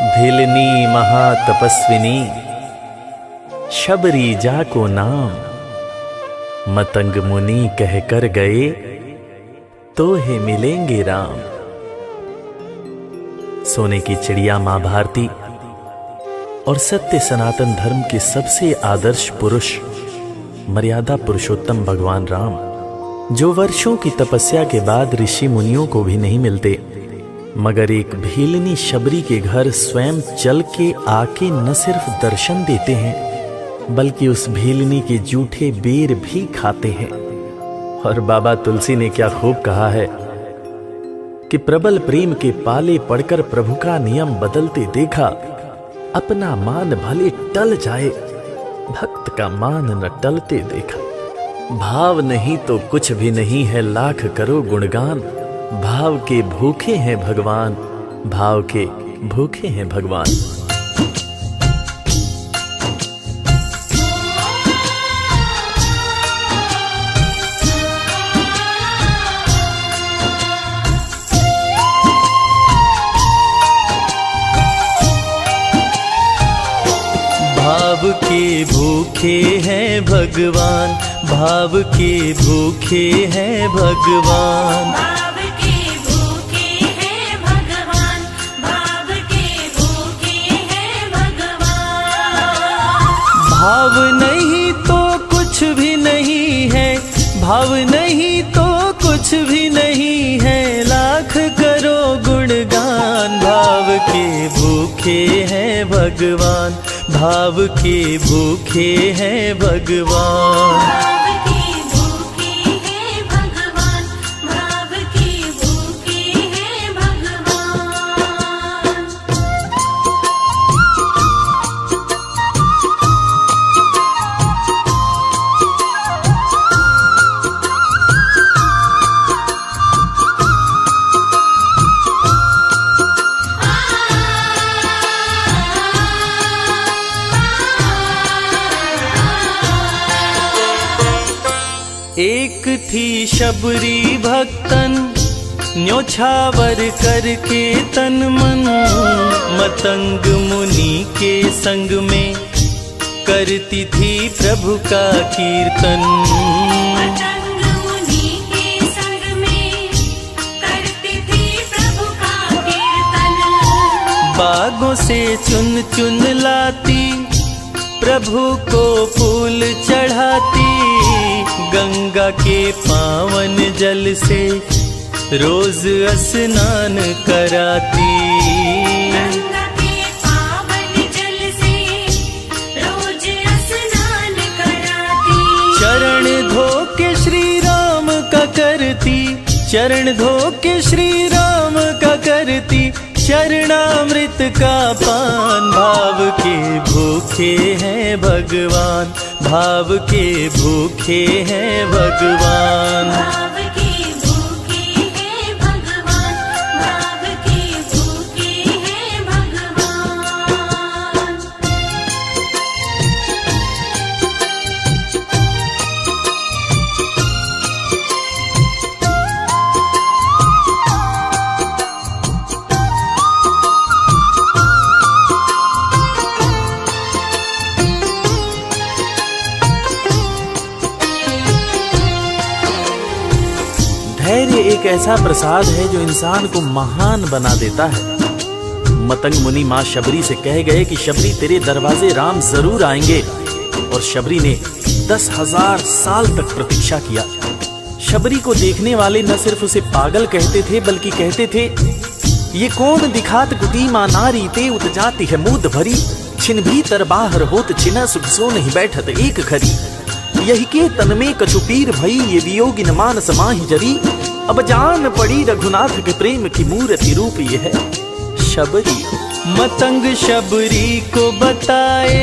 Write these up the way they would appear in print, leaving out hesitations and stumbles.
भिलनी महातपस्विनी शबरी जा को नाम, मतंग मुनि कह कर गए तो हे मिलेंगे राम। सोने की चिड़िया मां भारती और सत्य सनातन धर्म के सबसे आदर्श पुरुष मर्यादा पुरुषोत्तम भगवान राम, जो वर्षों की तपस्या के बाद ऋषि मुनियों को भी नहीं मिलते, मगर एक भीलनी शबरी के घर स्वयं चल के आके न सिर्फ दर्शन देते हैं बल्कि उस भीलनी के जूठे बेर भी खाते हैं। और बाबा तुलसी ने क्या खूब कहा है कि प्रबल प्रेम के पाले पड़कर प्रभु का नियम बदलते देखा, अपना मान भले टल जाए भक्त का मान न टलते देखा। भाव नहीं तो कुछ भी नहीं है, लाख करो गुणगान, भाव के भूखे हैं भगवान, भाव के भूखे हैं भगवान। भाव के भूखे हैं भगवान, भाव के भूखे हैं भगवान, भाव के भूखे हैं भगवान, भाव के भूखे हैं भगवान। भाव नहीं तो कुछ भी नहीं है, भाव नहीं तो कुछ भी नहीं है, लाख करो गुणगान। भाव के भूखे हैं भगवान, भाव के भूखे हैं भगवान। भाव के भूखे हैं भगवान, भाव के भूखे हैं भगवान। एक थी शबरी भक्तन, न्योछावर करके तन मन, मतंग मुनि के संग में करती थी प्रभु का कीर्तन। मतंग मुनि के संग में करती थी प्रभु का कीर्तन। बागों से चुन चुन लाती, प्रभु को फूल चढ़ाती, गंगा के पावन जल से रोज स्नान कराती। गंगा के पावन जल से रोज स्नान कराती। चरण धो के श्री राम का करती, चरण धो के श्री राम का करती, चरणामृत का पान। भाव के भूखे हैं भगवान, भाव के भूखे हैं भगवान। भाव के भूखे हैं भगवान, भाव के भूखे हैं भगवान। धैर्य एक ऐसा प्रसाद है जो इंसान को महान बना देता है। मतंग मुनि मां शबरी से कह गए कि शबरी तेरे दरवाजे राम जरूर आएंगे, और शबरी ने 10,000 साल तक प्रतीक्षा किया। शबरी को देखने वाले न सिर्फ उसे पागल कहते थे बल्कि कहते थे, ये कौन दिखात कुटी मां नारी ते उत जाती है मूद भरी, छिन भीतर बाहर होत छिना सुख सो नहीं बैठत एक घड़ी, यही के तन में कछुपीर भई ये वियोगिन मानस माहि जरी, अब जान पड़ी रघुनाथ के प्रेम की मूर्ति रूप ये है शबरी। मतंग शबरी को बताए,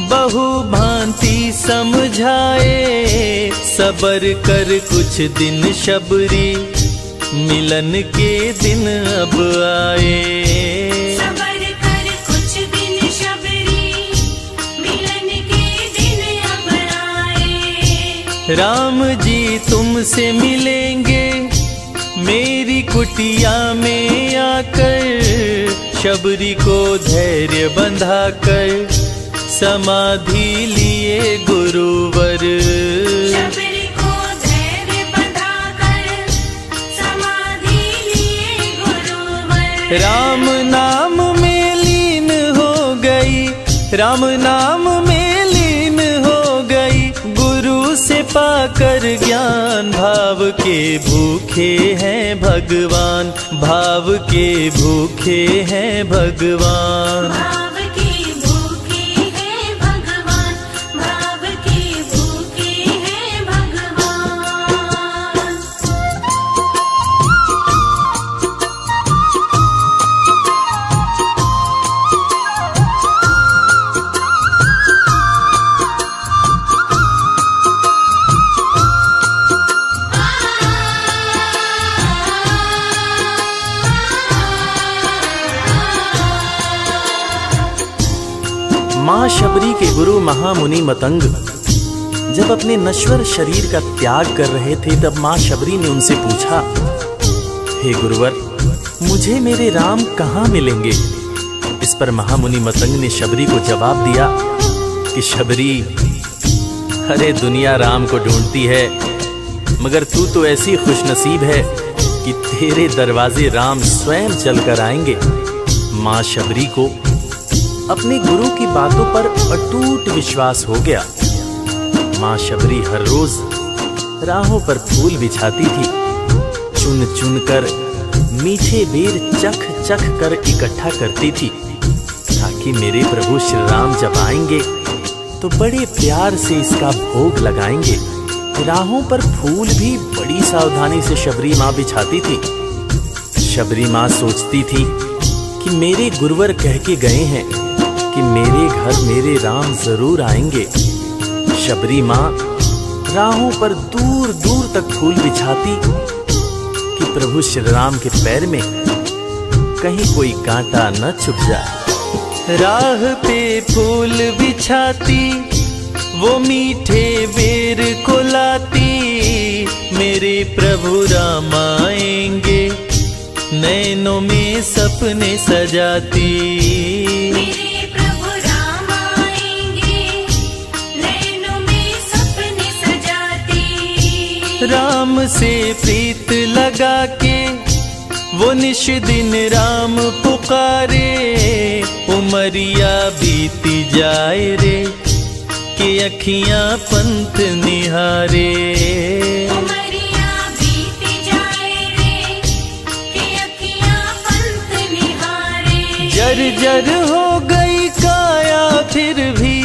बहु भांति समझाए, सबर कर कुछ दिन शबरी, मिलन के दिन अब आए। सबर कर कुछ दिन शबरी, मिलन के दिन अब आए। राम जी तुमसे मिलेंगे मेरी कुटिया में आकर, शबरी को धैर्य बंधा कर समाधि लिए गुरुवर। शबरी को धैर्य बंधाकर समाधि लिए गुरुवर। राम नाम में लीन हो गई, राम नाम में लीन हो गई, गुरु से पाकर ज्ञान। भाव के भूखे हैं भगवान, भाव के भूखे हैं भगवान। भाव के भूखे हैं भगवान, भाव के भूखे हैं भगवान। माँ शबरी के गुरु महामुनि मतंग जब अपने नश्वर शरीर का त्याग कर रहे थे, तब माँ शबरी ने उनसे पूछा, हे गुरुवर, मुझे मेरे राम कहाँ मिलेंगे? इस पर महामुनि मतंग ने शबरी को जवाब दिया कि शबरी, अरे दुनिया राम को ढूंढती है, मगर तू तो ऐसी खुशनसीब है कि तेरे दरवाजे राम स्वयं चलकर आएंगे। माँ शबरी को अपने गुरु की बातों पर अटूट विश्वास हो गया। माँ शबरी हर रोज राहों पर फूल बिछाती थी, चुन चुन कर मीठे बेर चख चख कर इकट्ठा करती थी, ताकि मेरे प्रभु श्री राम जब आएंगे तो बड़े प्यार से इसका भोग लगाएंगे। राहों पर फूल भी बड़ी सावधानी से शबरी माँ बिछाती थी। शबरी माँ सोचती थी कि मेरे गुरुवर कह के गए हैं कि मेरे घर मेरे राम जरूर आएंगे। शबरी माँ राहों पर दूर दूर तक फूल बिछाती कि प्रभु श्री राम के पैर में कहीं कोई कांटा न चुभ जाए। राह पे फूल बिछाती, वो मीठे बेर को लाती, मेरे प्रभु राम आएंगे, नैनों में सपने सजाती। मेरे प्रभु राम आएंगे, नैनों में सपने सजाती। राम से प्रीत लगा के वो निश दिन राम पुकारे, उमरिया बीती जाए रे कि अखियां पंथ निहारे। उमरिया बीती जाए रे कि अखियां पंथ निहारे। जर्जर हो गई काया फिर भी,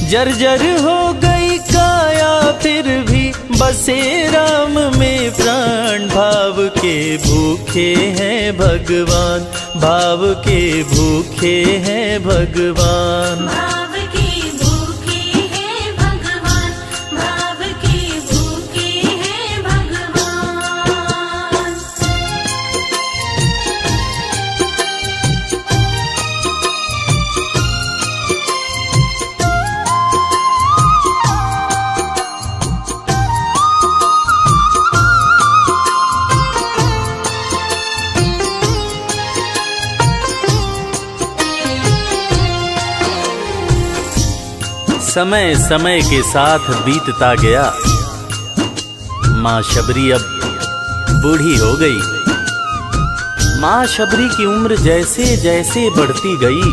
जर्जर हो गई काया फिर भी, बसे राम में प्राण। भाव के भूखे हैं भगवान, भाव के भूखे हैं भगवान। भाव के भूखे हैं भगवान, भाव के भूखे हैं भगवान। समय समय के साथ बीतता गया। माँ शबरी अब बूढ़ी हो गई। माँ शबरी की उम्र जैसे जैसे बढ़ती गई,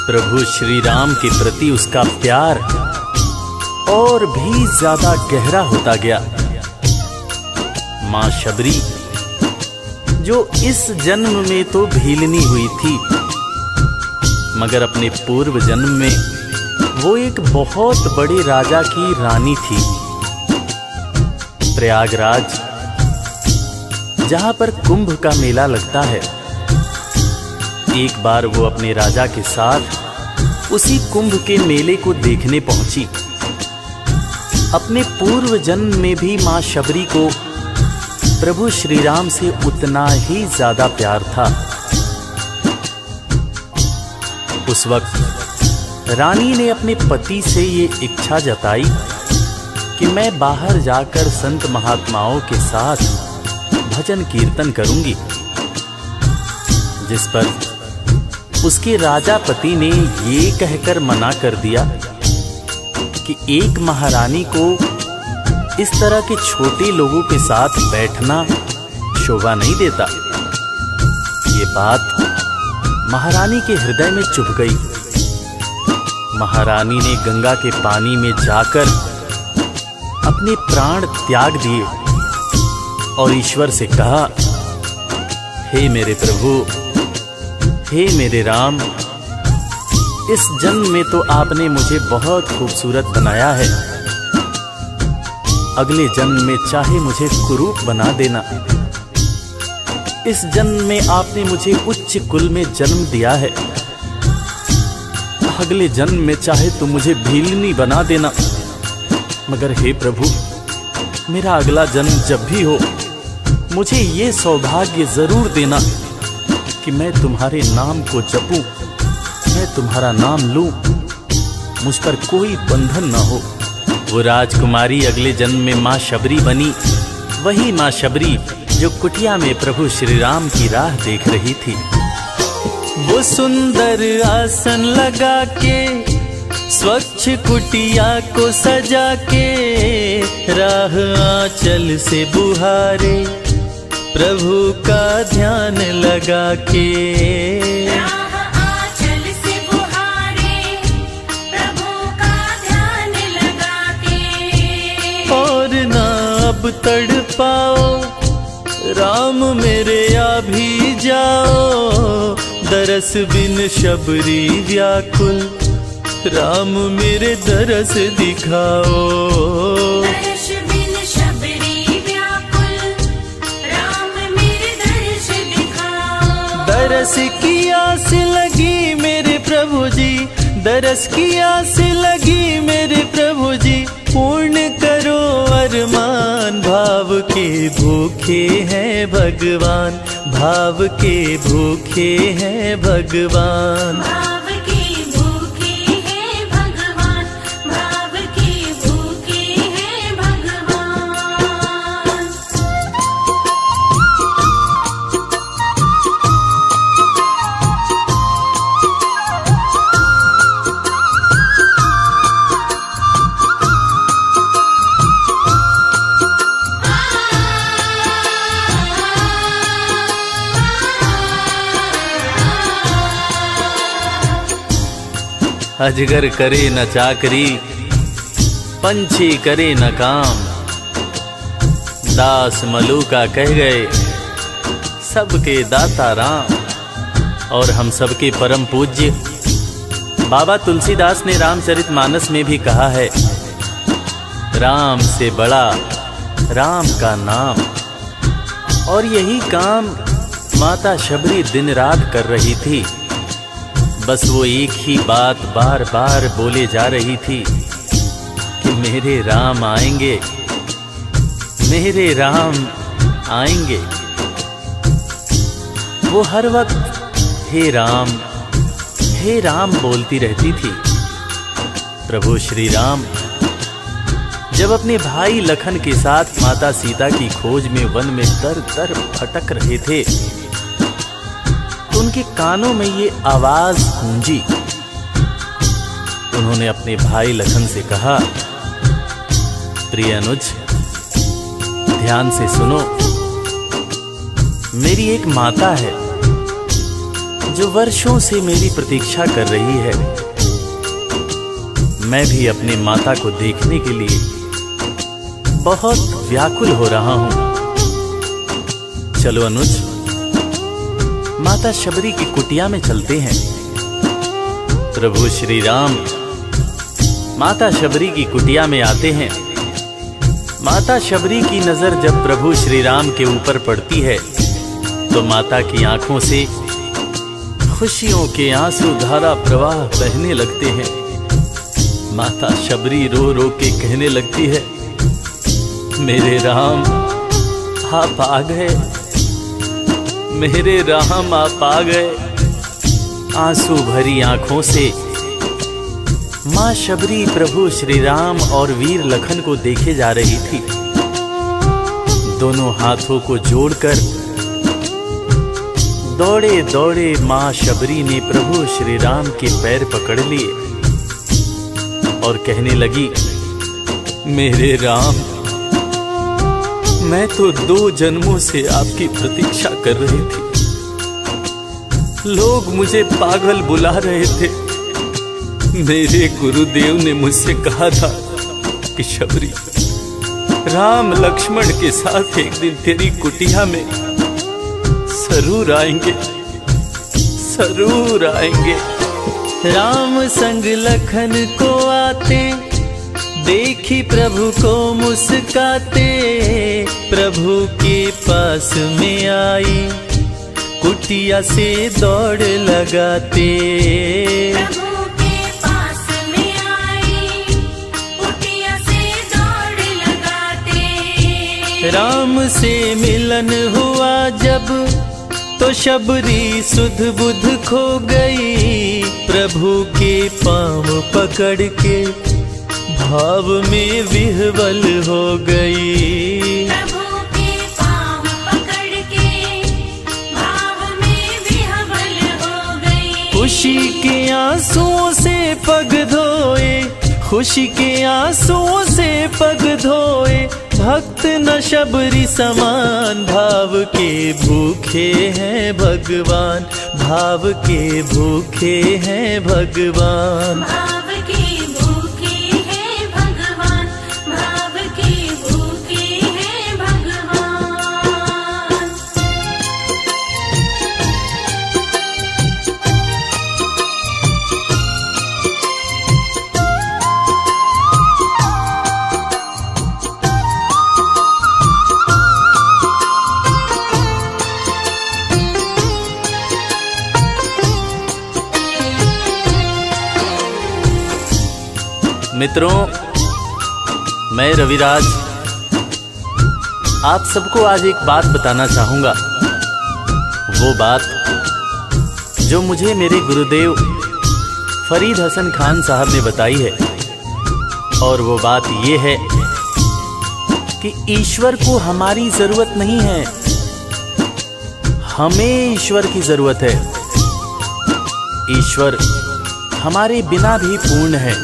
प्रभु श्री राम के प्रति उसका प्यार और भी ज्यादा गहरा होता गया। माँ शबरी जो इस जन्म में तो भीलनी हुई थी, मगर अपने पूर्व जन्म में वो एक बहुत बड़े राजा की रानी थी। प्रयागराज, जहां पर कुंभ का मेला लगता है, एक बार वो अपने राजा के साथ उसी कुंभ के मेले को देखने पहुंची। अपने पूर्व जन्म में भी मां शबरी को प्रभु श्री राम से उतना ही ज्यादा प्यार था। उस वक्त रानी ने अपने पति से ये इच्छा जताई कि मैं बाहर जाकर संत महात्माओं के साथ भजन कीर्तन करूंगी, जिस पर उसके राजापति ने ये कहकर मना कर दिया कि एक महारानी को इस तरह के छोटे लोगों के साथ बैठना शोभा नहीं देता। ये बात महारानी के हृदय में चुभ गई। महारानी ने गंगा के पानी में जाकर अपने प्राण त्याग दिए और ईश्वर से कहा, हे मेरे प्रभु, हे मेरे राम, इस जन्म में तो आपने मुझे बहुत खूबसूरत बनाया है, अगले जन्म में चाहे मुझे कुरूप बना देना। इस जन्म में आपने मुझे उच्च कुल में जन्म दिया है, अगले जन्म में चाहे तो मुझे भीलनी बना देना। मगर हे प्रभु, मेरा अगला जन्म जब भी हो, मुझे ये सौभाग्य जरूर देना कि मैं तुम्हारे नाम को जपूं, मैं तुम्हारा नाम लूं, मुझ पर कोई बंधन न हो। वो राजकुमारी अगले जन्म में माँ शबरी बनी, वही माँ शबरी जो कुटिया में प्रभु श्री राम की राह देख रही थी। वो सुंदर आसन लगा के, स्वच्छ कुटिया को सजा के, राह आंचल से बुहारे, प्रभु का ध्यान लगा के। राह आंचल से बुहारे, प्रभु का ध्यान लगा के। और ना अब तड़पाओ, राम मेरे आ भी जाओ, दरस बिन शबरी व्याकुल, राम मेरे दरस दिखाओ। दर्श बिन शबरी व्याकुल, राम मेरे दर्श दिखाओ। दरस की आस लगी मेरे प्रभु जी, दरस की आस लगी मेरे प्रभु जी, पूर्ण करो अरमान। भाव के भूखे हैं भगवान, भाव के भूखे हैं भगवान। भाव के भूखे हैं भगवान, भाव के भूखे हैं भगवान। अजगर करे न चाकरी, पंछी करे न काम, दास मलूका कह गए सबके दाता राम। और हम सबके परम पूज्य बाबा तुलसीदास ने रामचरितमानस में भी कहा है, राम से बड़ा राम का नाम। और यही काम माता शबरी दिन रात कर रही थी। बस वो एक ही बात बार बार बोले जा रही थी कि मेरे राम आएंगे, मेरे राम आएंगे। वो हर वक्त हे राम बोलती रहती थी। प्रभु श्री राम जब अपने भाई लखन के साथ माता सीता की खोज में वन में दर दर भटक रहे थे, तो उनके कानों में ये आवाज गूंजी। उन्होंने अपने भाई लखन से कहा, प्रिय अनुज, ध्यान से सुनो। मेरी एक माता है जो वर्षों से मेरी प्रतीक्षा कर रही है। मैं भी अपने माता को देखने के लिए बहुत व्याकुल हो रहा हूं। चलो अनुज, माता शबरी की कुटिया में चलते हैं। प्रभु श्री राम माता शबरी की कुटिया में आते हैं। माता शबरी की नजर जब प्रभु श्री राम के ऊपर पड़ती है तो माता की आंखों से खुशियों के आंसू धारा प्रवाह बहने लगते हैं। माता शबरी रो रो के कहने लगती है, मेरे राम आप आ गए, मेरे राम आप आ गए। आंसू भरी आंखों से मां शबरी प्रभु श्री राम और वीर लखन को देखे जा रही थी। दोनों हाथों को जोड़कर दौड़े दौड़े माँ शबरी ने प्रभु श्री राम के पैर पकड़ लिए और कहने लगी, मेरे राम, मैं तो 2 जन्मों से आपकी प्रतीक्षा कर रही थी। लोग मुझे पागल बुला रहे थे। मेरे गुरुदेव ने मुझसे कहा था कि शबरी, राम लक्ष्मण के साथ एक दिन तेरी कुटिया में जरूर आएंगे, जरूर आएंगे। राम संग लखन को आते देखी प्रभु को मुस्काते, प्रभु के पास में आई कुटिया से दौड़ लगाते। प्रभु के पास में आई कुटिया से दौड़ लगाते। राम से मिलन हुआ जब तो शबरी सुध बुध खो गई, प्रभु के पाँव पकड़ के भाव में विह्वल हो गई। प्रभु के पाँव पकड़ के भाव में विह्वल हो गई। खुशी के आंसुओं से पग धोए, खुशी के आंसुओं से पग धोए, भक्त न शबरी समान, भाव के भूखे हैं भगवान, भाव के भूखे हैं भगवान। भाव के भूखे हैं भगवान, भाव के भूखे हैं भगवान। मित्रों, मैं रविराज आप सबको आज एक बात बताना चाहूंगा। वो बात जो मुझे मेरे गुरुदेव फरीद हसन खान साहब ने बताई है, और वो बात ये है कि ईश्वर को हमारी जरूरत नहीं है, हमें ईश्वर की जरूरत है। ईश्वर हमारे बिना भी पूर्ण है,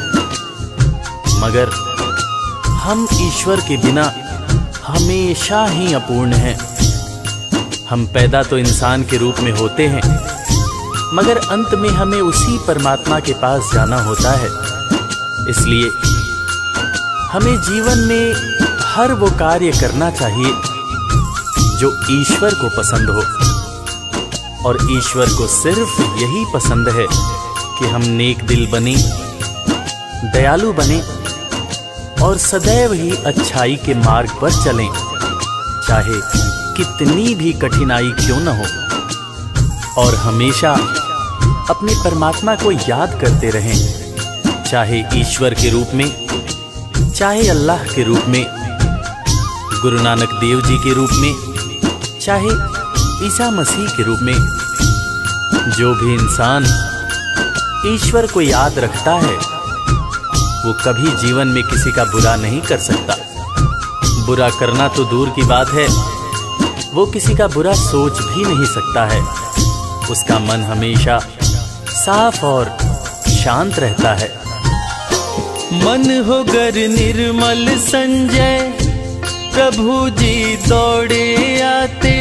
मगर हम ईश्वर के बिना हमेशा ही अपूर्ण हैं। हम पैदा तो इंसान के रूप में होते हैं, मगर अंत में हमें उसी परमात्मा के पास जाना होता है। इसलिए हमें जीवन में हर वो कार्य करना चाहिए जो ईश्वर को पसंद हो, और ईश्वर को सिर्फ यही पसंद है कि हम नेक दिल बने, दयालु बने और सदैव ही अच्छाई के मार्ग पर चलें, चाहे कितनी भी कठिनाई क्यों न हो, और हमेशा अपने परमात्मा को याद करते रहें, चाहे ईश्वर के रूप में, चाहे अल्लाह के रूप में, गुरु नानक देव जी के रूप में, चाहे ईसा मसीह के रूप में। जो भी इंसान ईश्वर को याद रखता है वो कभी जीवन में किसी का बुरा नहीं कर सकता। बुरा करना तो दूर की बात है, वो किसी का बुरा सोच भी नहीं सकता है। उसका मन हमेशा साफ और शांत रहता है। मन हो गर निर्मल संजय, प्रभु जी दौड़े आते,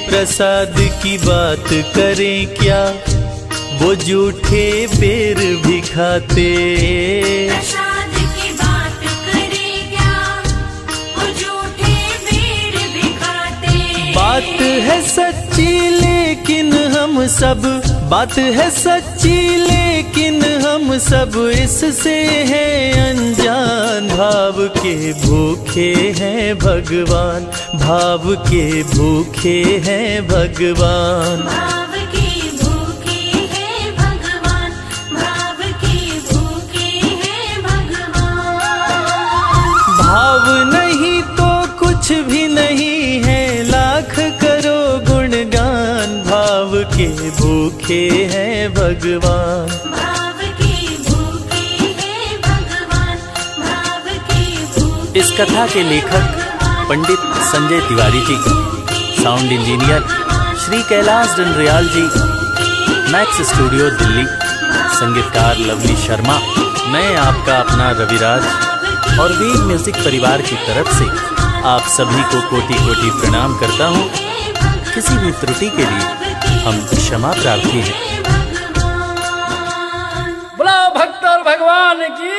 प्रसाद की बात करें क्या, वो झूठे बेर भी खाते। प्रसाद की बात करें क्या, वो झूठे बेर भी खाते। बात है सच्ची लेकिन हम सब, बात है सच्ची लेकिन हम सब इससे हैं अनजान। भाव के भूखे हैं भगवान, भाव के भूखे हैं भगवान। भाव के भूखे हैं भगवान, भाव के भूखे हैं भगवान। भाव नहीं तो कुछ भी नहीं है, लाख करो गुणगान। भाव के भूखे हैं भगवान, भाव के भूखे हैं भगवान, भाव के भूखे। इस कथा के लेखक पंडित संजय तिवारी जी, साउंड इंजीनियर श्री श्री कैलाश डंडरियाल जी, मैक्स स्टूडियो दिल्ली, संगीतकार लवली शर्मा। मैं आपका अपना रविराज और वीर म्यूजिक परिवार की तरफ से आप सभी को कोटि कोटि प्रणाम करता हूँ। किसी भी त्रुटि के लिए हम क्षमा प्रार्थी हैं। बोला भक्त और भगवान की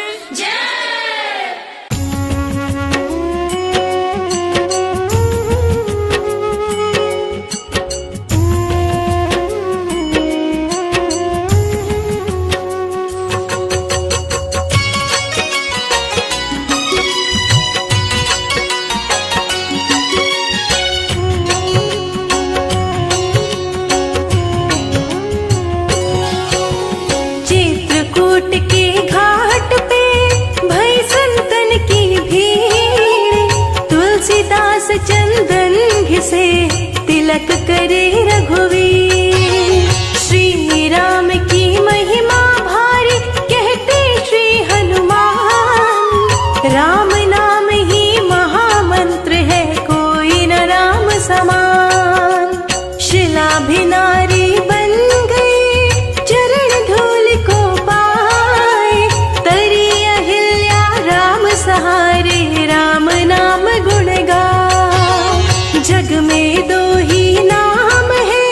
चंदन घिसे तिलक करे रघुवीर। श्री राम की महिमा भारी कहते श्री हनुमान। राम नाम ही महामंत्र है, कोई न राम समान। शिला भी नारी बन गई, चरण धूल को पाए। तरी अहिल्या राम सहारे, राम नाम गुण गाए। जग में दो ही नाम है,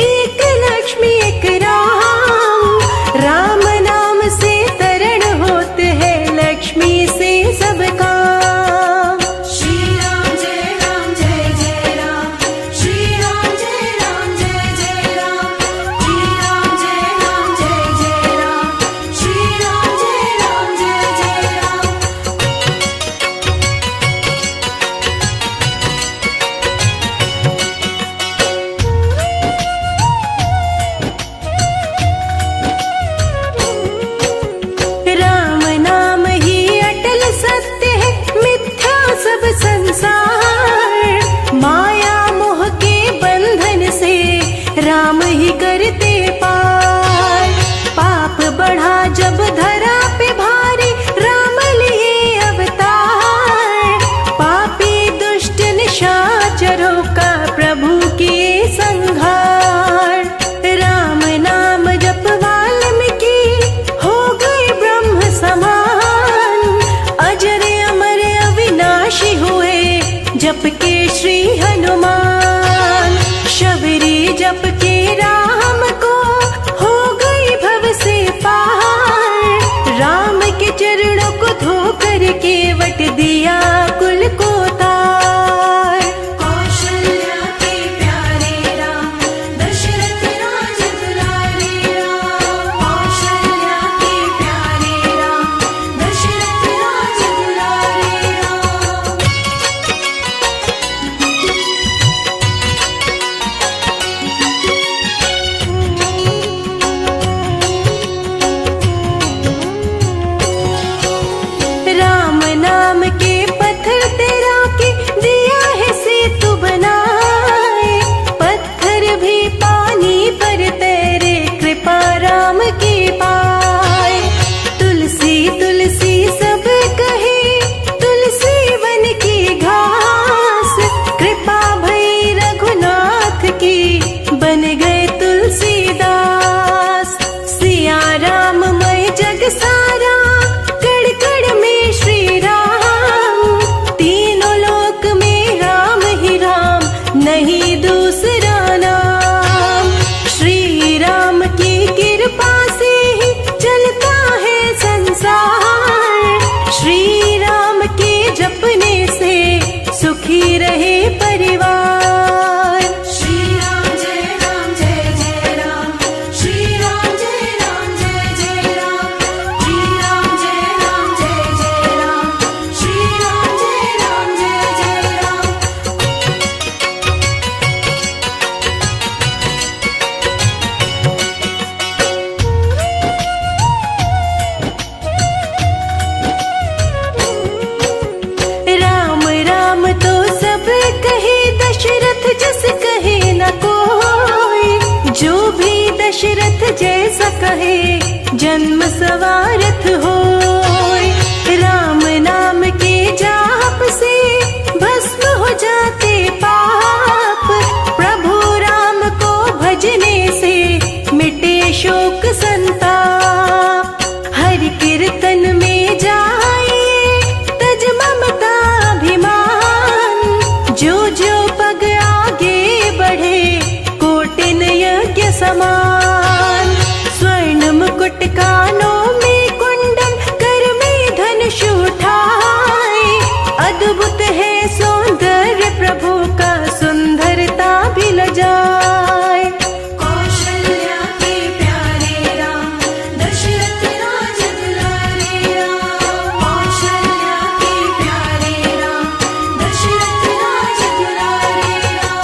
एक लक्ष्मी एक राम। राम नाम से तरण होते हैं, लक्ष्मी से सब काम। श्री राम जय राम जय जय राम, श्री राम जय राम जय जय राम, श्री राम जय राम जय जय राम, श्री राम जय राम जय जय राम। संसार माया मोह के बंधन से राम ही करते पार। पाप बढ़ा जब धरा पे भारी, राम लिए अवतार। पापी दुष्ट निशाचरों का प्रभु किए संहार। राम नाम जप वाल्मीकि हो गए ब्रह्म समान। अजर अमर अविनाशी हुए जप के श्री हनुमान। शबरी जप के राम को हो गई भव से पार। राम के चरणों को धो कर केवट दिया कुल को तार। कौशल्या के प्यारे राम, दशरथ राज दुलारे राम। कौशल्या के प्यारे राम, दशरथ राज दुलारे राम। राम नाम के पत्थर तेरा के दिया है सेतु बनाए। पत्थर भी पानी पर तैरे, कृपा राम की पाए। तुलसी तुलसी सब कहे, तुलसी वन की घास। कृपा भई रघुनाथ की, बन गए तुलसीदास। सिया राम मय जग सारा, कड़ कड़ में श्री राम। तीनों लोक में राम ही राम, नहीं दूसरा नाम। श्री राम की कृपा से ही चलता है संसार। श्री राम के जपने से सुखी रहे परिवार। श्री राम जय राम जय जय राम, श्री राम जय राम जय जय राम, श्री राम जय राम जय जय राम, श्री राम जय राम जय जय राम। राम राम तो सब कहे, दशरथ जस कहे न कोई। जो भी दशरथ जैसा कहे, जन्म सवारथ होय। राम नाम के जाप से भस्म हो जाते पाप। प्रभु राम को समान। स्वर्ण मुकुट कानों में कुंडल, कर में धनुष उठाए। अद्भुत है सौंदर्य प्रभु का, सुंदरता भी लजाए। कौशल्या के प्यारे राम, दशरथ राज दुलारे राम। कौशल्या के प्यारे राम, दशरथ राज दुलारे राम।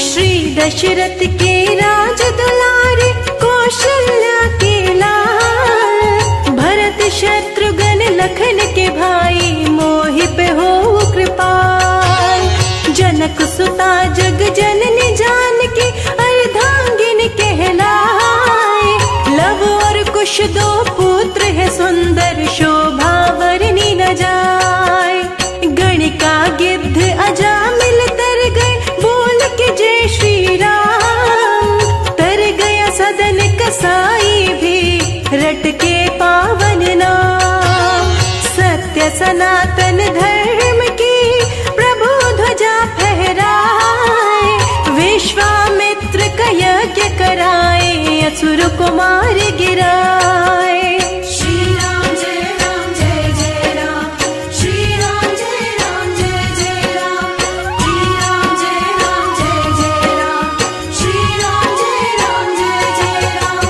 श्री दशरथ के राज दुलारे, कौशल्या के लाल। भरत शत्रुघ्न लखन के भाई, मोहि पे हो कृपाल। जनक सुता जग जननी जानकी, अर्धांगिनी कहलाए। लव और कुश दो पुत्र है सुंदर, शोभा वर्णि न जाए। गणिका गिद्ध अजामिल तर गए, बोल के जय श्री राम। तर गया सदन कसाई भी, रट के पावन नाम। सत्य सनातन धर्म की प्रभु ध्वजा फहराए। विश्वामित्र का यज्ञ कराए, असुर को मार गिराए। श्री राम जय राम जय जय राम। श्री राम जय राम जय जय राम। श्री राम जय राम जय जय राम। श्री राम जय राम जय जय राम।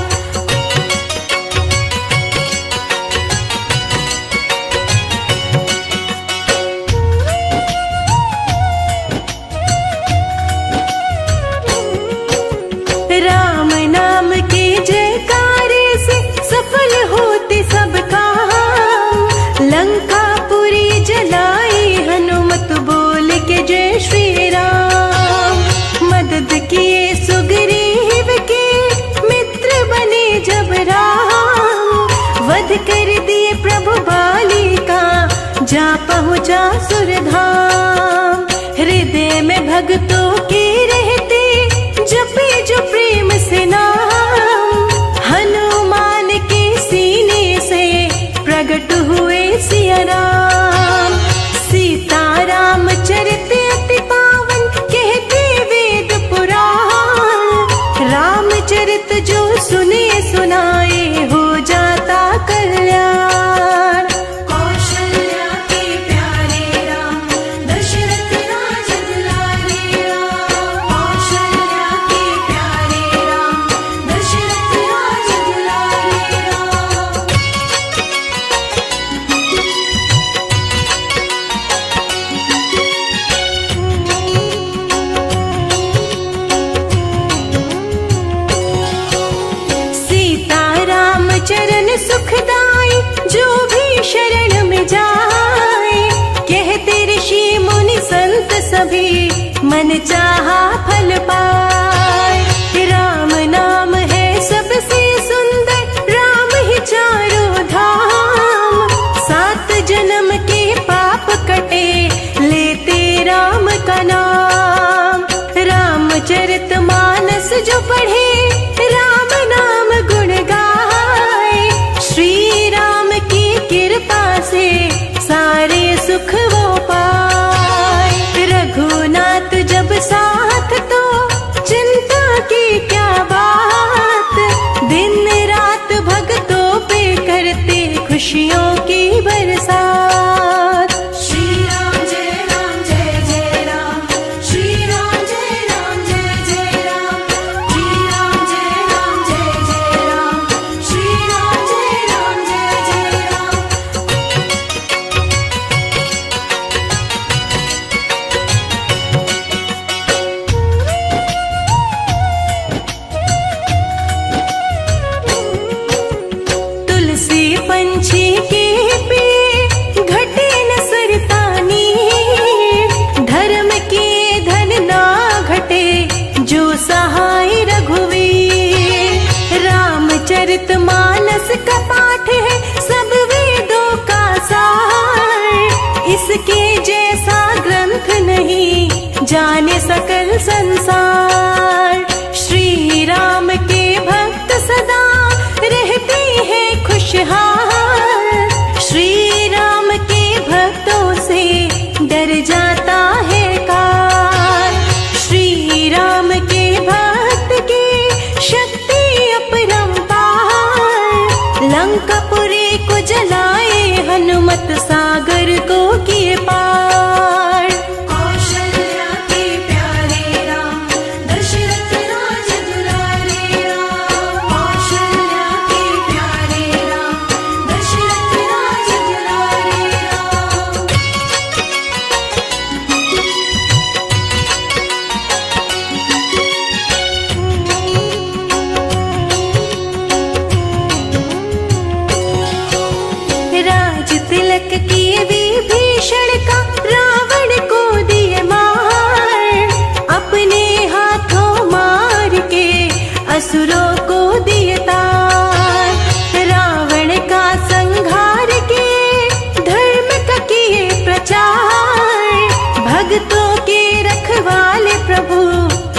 राम नाम के जयकारे से, सफल होते सब काम। लंकापुरी जलाई हनुमत, बोल के जय श्री राम। मदद किए सुग्रीव के, मित्र बने जब राम। वध कर दिए प्रभु बाली का, जा पहुँचा सुरधाम। हृदय में भक्तों के रहते, जपे जो प्रेम से नाम। हनुमान के सीने से, प्रकट हुए सिया राम। सीता राम चरित अति पावन, कहते वेद पुराण। रामचरित जो सुने सुनाए, हो जाता कल्याण। कौशल्या के प्यारे राम, दशरथ राज दुलारे राम। कौशल्या के प्यारे राम, दशरथ राज दुलारे राम। सीता राम चरण सुखदाई, जो भी शरण में जाए। कहते ऋषि मुनि संत सभी, मन चाहा फल पाए। राम नाम है सबसे सुंदर, राम ही चारों धाम। 7 जन्म के पाप कटे, लेते राम का नाम। रामचरित मानस जो पढ़े, राम नाम गुण गाए। श्री राम की कृपा से, सारे सुख वो पाए। रघुनाथ जब साथ तो, खुशहाल। श्री राम के भक्तों से डर जाता है काल। श्री राम के भक्त की शक्ति अपरंपार। लंकापुरी को जलाए हनुमत, सागर को किए पार। कौशल्या के प्यारे राम, दशरथ राज दुलारे राम। कौशल्या के प्यारे राम, दशरथ राज दुलारे राम। राज तिलक किए विभीषण का, रावण को दिए मार। अपने हाथों मार के असुरों को दिए तार। रावण का संहार के, धर्म का किए प्रचार। भक्तों के रखवाले प्रभु,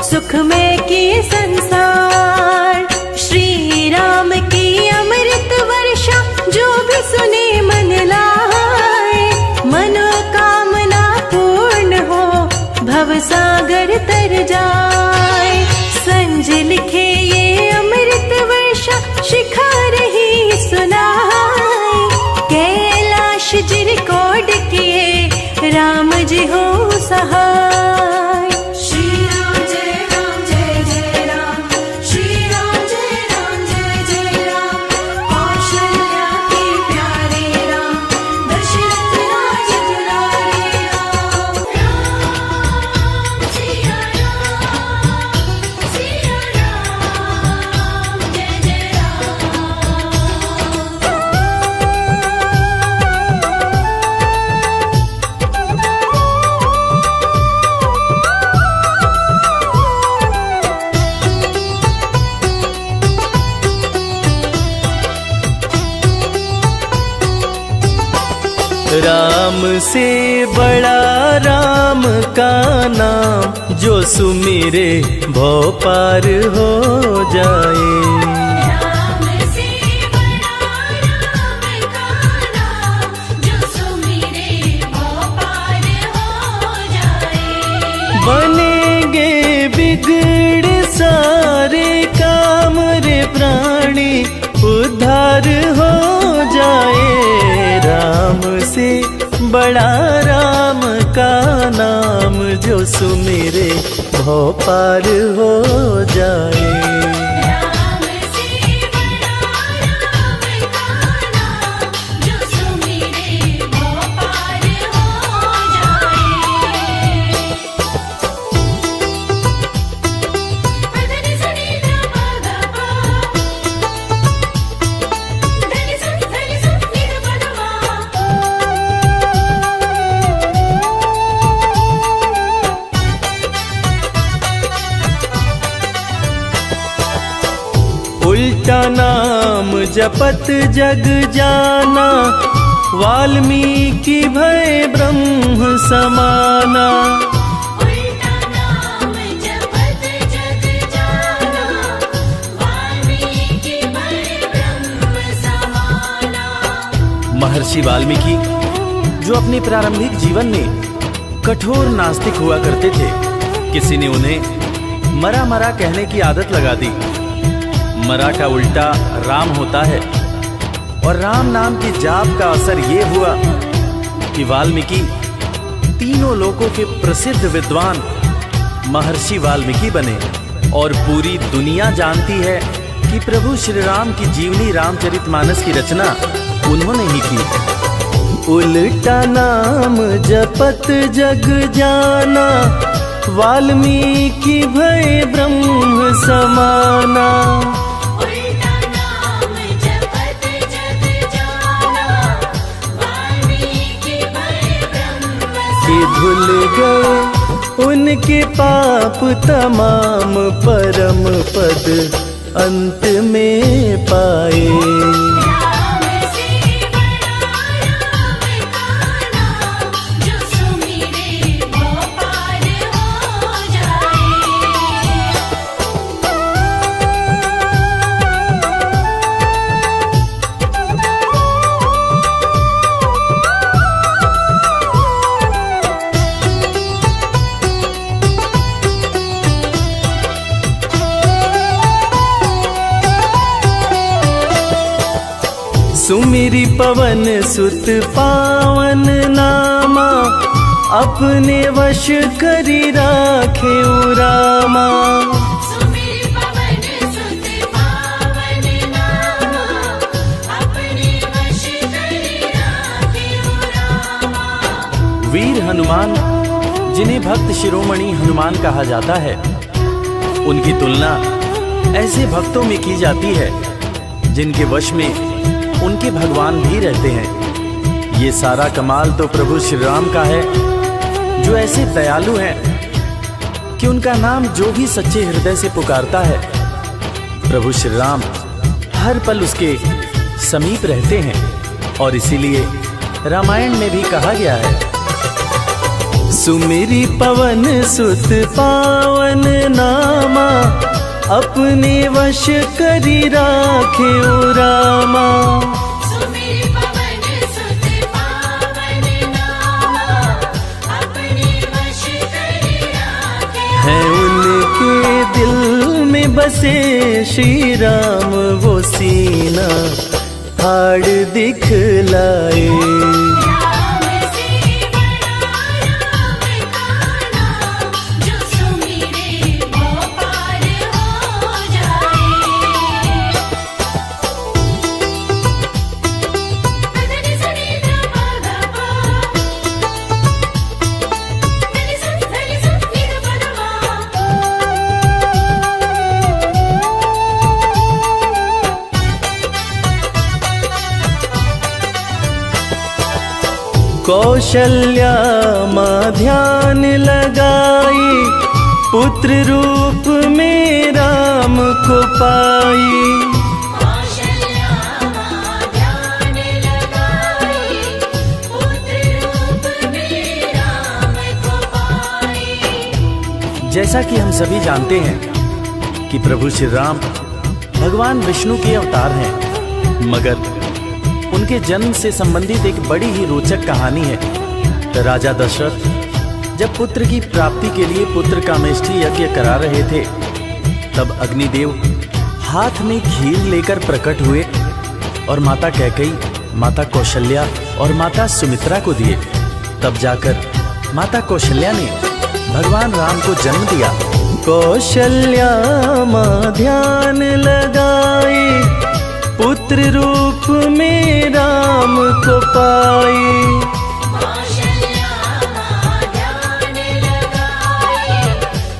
सुख में किए संसार। श्री राम की अमृत वर्षा, जो भी सुने मन लाए। मनोकामना पूर्ण हो, भव सागर तर जाए। संजय लिखे ये अमृत वर्षा, शिखा रही सुनाए। कैलाश जी रिकॉर्ड किए, राम जी हो सहाय। श्री राम जय राम, जय जय राम। श्री राम जय राम, जय जय राम। कौशल्या के प्यारे राम, दशरथ राज दुलारे राम। राम सिया राम, सिया राम, जय जय राम। राम से बड़ा राम का नाम, जो सुमिरे भव पार हो जाए। राम से बड़ा राम का नाम, जो सुमिरे भव पार हो जाए। बनेंगे बिगड़ सारे काम रे प्राणी, उद्धार हो जाए। राम से बड़ा राम का नाम, जो सुमिरे भव पार हो जाए। राम से बड़ा राम का नाम, जो सुमिरे भव पार हो जाए। धनि सनि ध प ध प, धनि सनि नि ध प ध मा। उल्टा नाम जपत जग जाना, वाल्मीकि भय ब्रह्म समाना। उल्टा नाम जपत जग जाना, वाल्मीकि भय ब्रह्म समाना। महर्षि वाल्मीकि जो अपने प्रारंभिक जीवन में कठोर नास्तिक हुआ करते थे, किसी ने उन्हें मरा मरा कहने की आदत लगा दी। मरा का उल्टा राम होता है, और राम नाम की जाप का असर ये हुआ कि वाल्मीकि तीनों लोकों के प्रसिद्ध विद्वान महर्षि वाल्मीकि बने। और पूरी दुनिया जानती है कि प्रभु श्री राम की जीवनी रामचरितमानस की रचना उन्होंने ही की। उल्टा नाम जपत जग जाना, वाल्मीकि भय ब्रह्म समाना। उल्टा नाम जपत जग जाना, वाल्मीकि भय ब्रह्म कि धुल गए उनके पाप तमाम, परम पद अंत में पाए। राम से बड़ा राम का नाम, जो सुमिरे भव पार हो जाए। सुमिरी पवन सुत पावन नामा, अपने वश करी राखे रामा। सुमिर पवन सुत पावन नामा, अपने वश करी राखे रामा। वीर हनुमान, जिन्हें भक्त शिरोमणि हनुमान कहा जाता है, उनकी तुलना ऐसे भक्तों में की जाती है जिनके वश में उनके भगवान भी रहते हैं। ये सारा कमाल तो प्रभु श्री राम का है, जो ऐसे दयालु हैं कि उनका नाम जो भी सच्चे हृदय से पुकारता है, प्रभु श्री राम हर पल उसके समीप रहते हैं। और इसीलिए रामायण में भी कहा गया है, सुमिरी पवन सुत पावन नामा, अपने वश करी राखे रामा। सुमिर पवन सुत पावन नामा, अपने वश करी राखे। है उनके दिल में बसे श्री राम, वो सीना हाड़ दिखलाए। कौशल्या माँ ध्यान लगाई, पुत्र रूप में राम को पाई। कौशल्या माँ ध्यान लगाई, पुत्र रूप में राम को पाई। जैसा कि हम सभी जानते हैं कि प्रभु श्री राम भगवान विष्णु के अवतार हैं, मगर उनके जन्म से संबंधित एक बड़ी ही रोचक कहानी है। राजा दशरथ जब पुत्र की प्राप्ति के लिए पुत्र कामेष्ठी यज्ञ करा रहे थे, तब अग्निदेव हाथ में खीर लेकर प्रकट हुए और माता कैकेयी, माता कौशल्या और माता सुमित्रा को दिए। तब जाकर माता कौशल्या ने भगवान राम को जन्म दिया। कौशल्या माँ ध्यान लगाई, पुत्र रूप में राम को पाई। कौशल्या माँ ध्यान लगाई,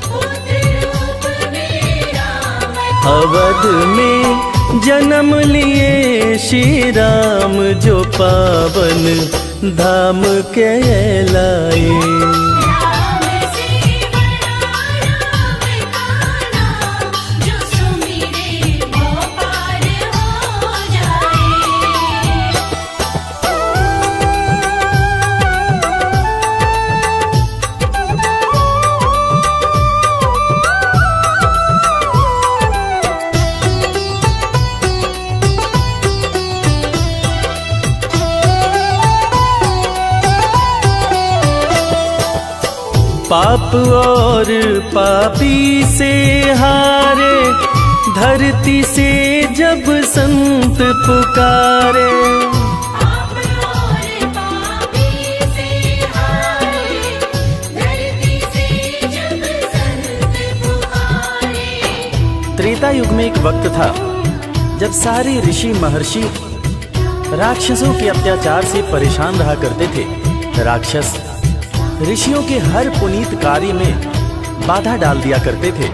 पुत्र रूप में राम को अवध में जन्म लिए श्री राम, जो पावन धाम कहलाए। राम से बड़ा राम का नाम, जो सुमिरे वो पार हो जाए। पाप और पापी से हारे, धरती से जब संत पुकारे। पाप और पापी से हारे, धरती से जब संत पुकारे। त्रेता युग में एक वक्त था जब सारे ऋषि महर्षि राक्षसों के अत्याचार से परेशान रहा करते थे। राक्षस ऋषियों के हर पुनीत कार्य में बाधा डाल दिया करते थे।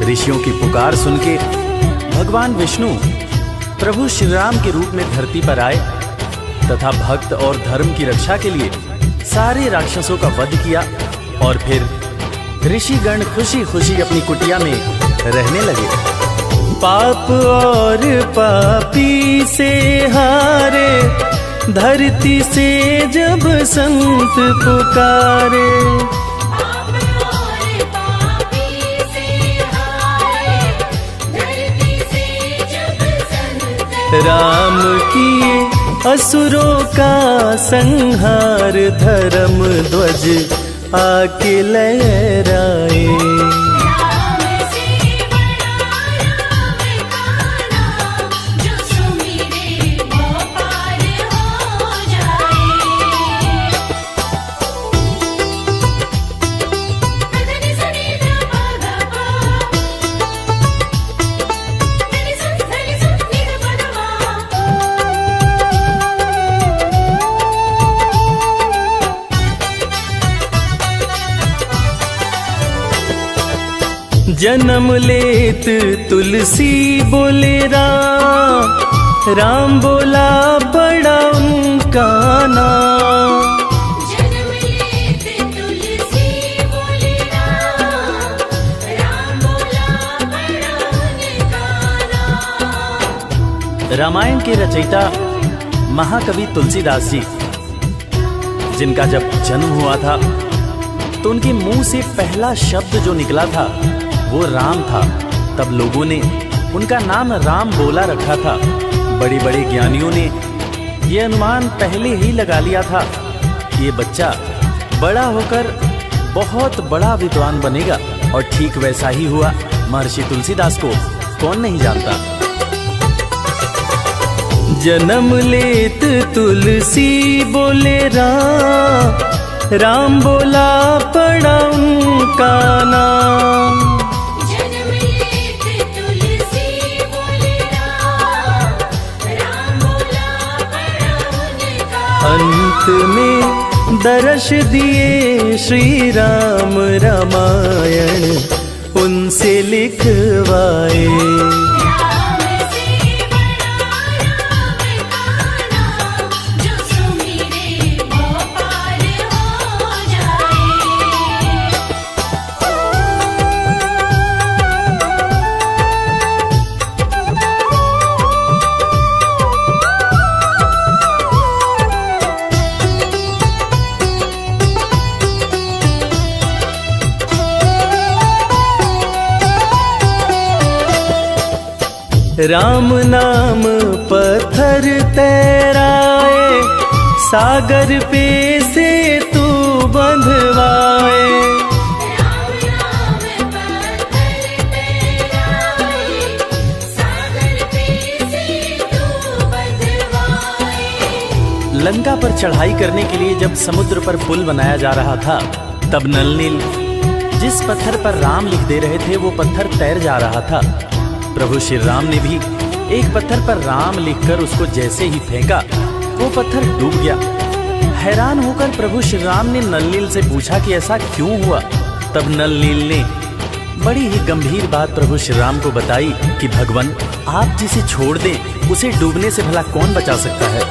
ऋषियों की पुकार सुन के भगवान विष्णु प्रभु श्री राम के रूप में धरती पर आए तथा भक्त और धर्म की रक्षा के लिए सारे राक्षसों का वध किया। और फिर ऋषिगण खुशी खुशी अपनी कुटिया में रहने लगे। पाप और पापी से हारे, धरती से जब संत पुकारे। पाप और पापी से हारे, धरती से जब संत राम किए असुरों का संहार, धर्म ध्वज आके लहराए। राम से बड़ा राम का नाम, जो सुमिरे वो जन्म लेत तुलसी बोले राम, राम बोला पड़ा उनका नाम। जन्म लेत तुलसी बोले राम, राम बोला बड़ा उनका नाम। रामायण के रचयिता महाकवि तुलसीदास जी, जिनका जब जन्म हुआ था तो उनके मुंह से पहला शब्द जो निकला था वो राम था। तब लोगों ने उनका नाम राम बोला रखा था। बड़े बड़े ज्ञानियों ने ये अनुमान पहले ही लगा लिया था कि ये बच्चा बड़ा होकर बहुत बड़ा विद्वान बनेगा, और ठीक वैसा ही हुआ। महर्षि तुलसीदास को कौन नहीं जानता। जन्म लेत तुलसी बोले राम, राम बोला पड़ा उनका नाम। जन्म लेत तुलसी बोले राम, राम बोला बड़ा उनका। अंत में दर्श दिए श्री राम, रामायण उनसे लिखवाए। राम नाम पत्थर तैराए, सागर पे से तू बंधवाए। राम नाम पत्थर तैराए, सागर पे से तू बंधवाए। लंका पर चढ़ाई करने के लिए जब समुद्र पर पुल बनाया जा रहा था, तब नल नील जिस पत्थर पर राम लिख दे रहे थे वो पत्थर तैर जा रहा था। प्रभु श्री राम ने भी एक पत्थर पर राम लिखकर उसको जैसे ही फेंका, वो पत्थर डूब गया। हैरान होकर प्रभु श्री राम ने नल नील से पूछा कि ऐसा क्यों हुआ। तब नल नील ने बड़ी ही गंभीर बात प्रभु श्री राम को बताई कि भगवान, आप जिसे छोड़ दें उसे डूबने से भला कौन बचा सकता है।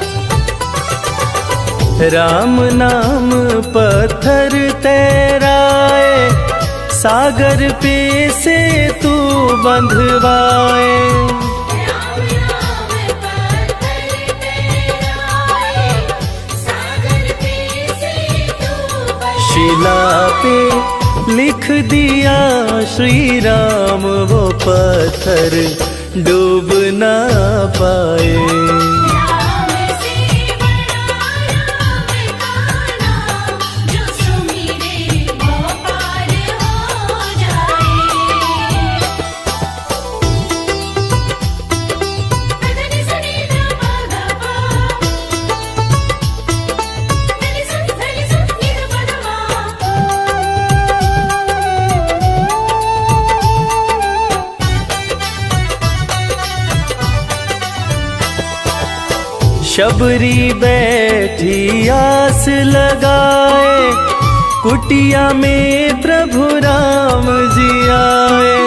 राम नाम पत्थर तैराए, सागर पे से तू बंधवाए। राम नाम पत्थर तैराए, सागर पे से तू बंधवाए। शिला पे लिख दिया श्री राम, वो पत्थर डूब ना पाए। राम से बड़ा राम का नाम, जो सुमिरे वो पार हो जाए। धनि सनि ध प ध प, धनि सनि नि ध प ध मा। शबरी बैठी आस लगाए, कुटिया में प्रभु राम जी आए।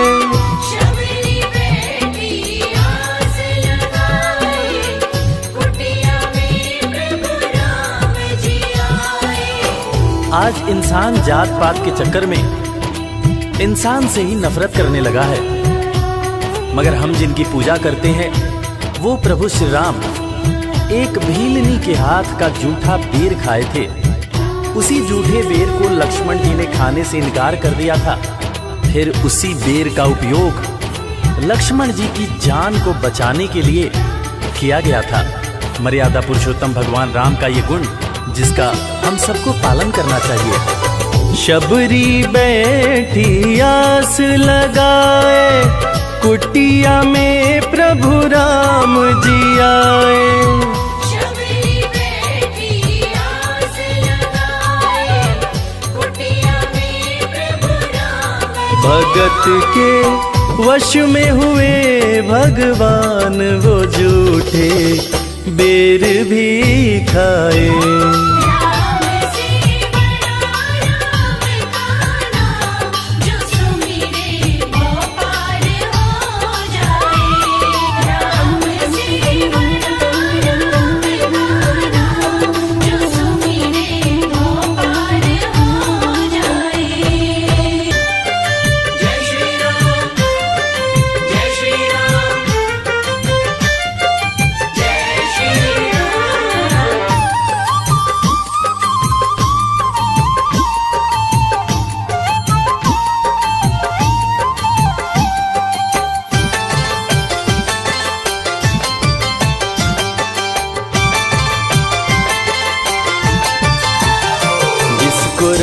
शबरी बैठी आस लगाए, कुटिया में प्रभु राम जी आए। आज इंसान जात पात के चक्कर में इंसान से ही नफरत करने लगा है, मगर हम जिनकी पूजा करते हैं वो प्रभु श्री राम एक भीलनी के हाथ का जूठा बेर खाए थे। उसी जूठे बेर को लक्ष्मण जी ने खाने से इनकार कर दिया था। फिर उसी बेर का उपयोग लक्ष्मण जी की जान को बचाने के लिए किया गया था। मर्यादा पुरुषोत्तम भगवान राम का ये गुण जिसका हम सबको पालन करना चाहिए। शबरी बैठी आस लगाए, कुटिया में प्रभु राम जी आए। शबरी बैठी आस लगाए, कुटिया में प्रभु राम जी भगत के वश में हुए भगवान, वो झूठे बेर भी खाए। राम से बड़ा राम का नाम, जो सुमिरे वो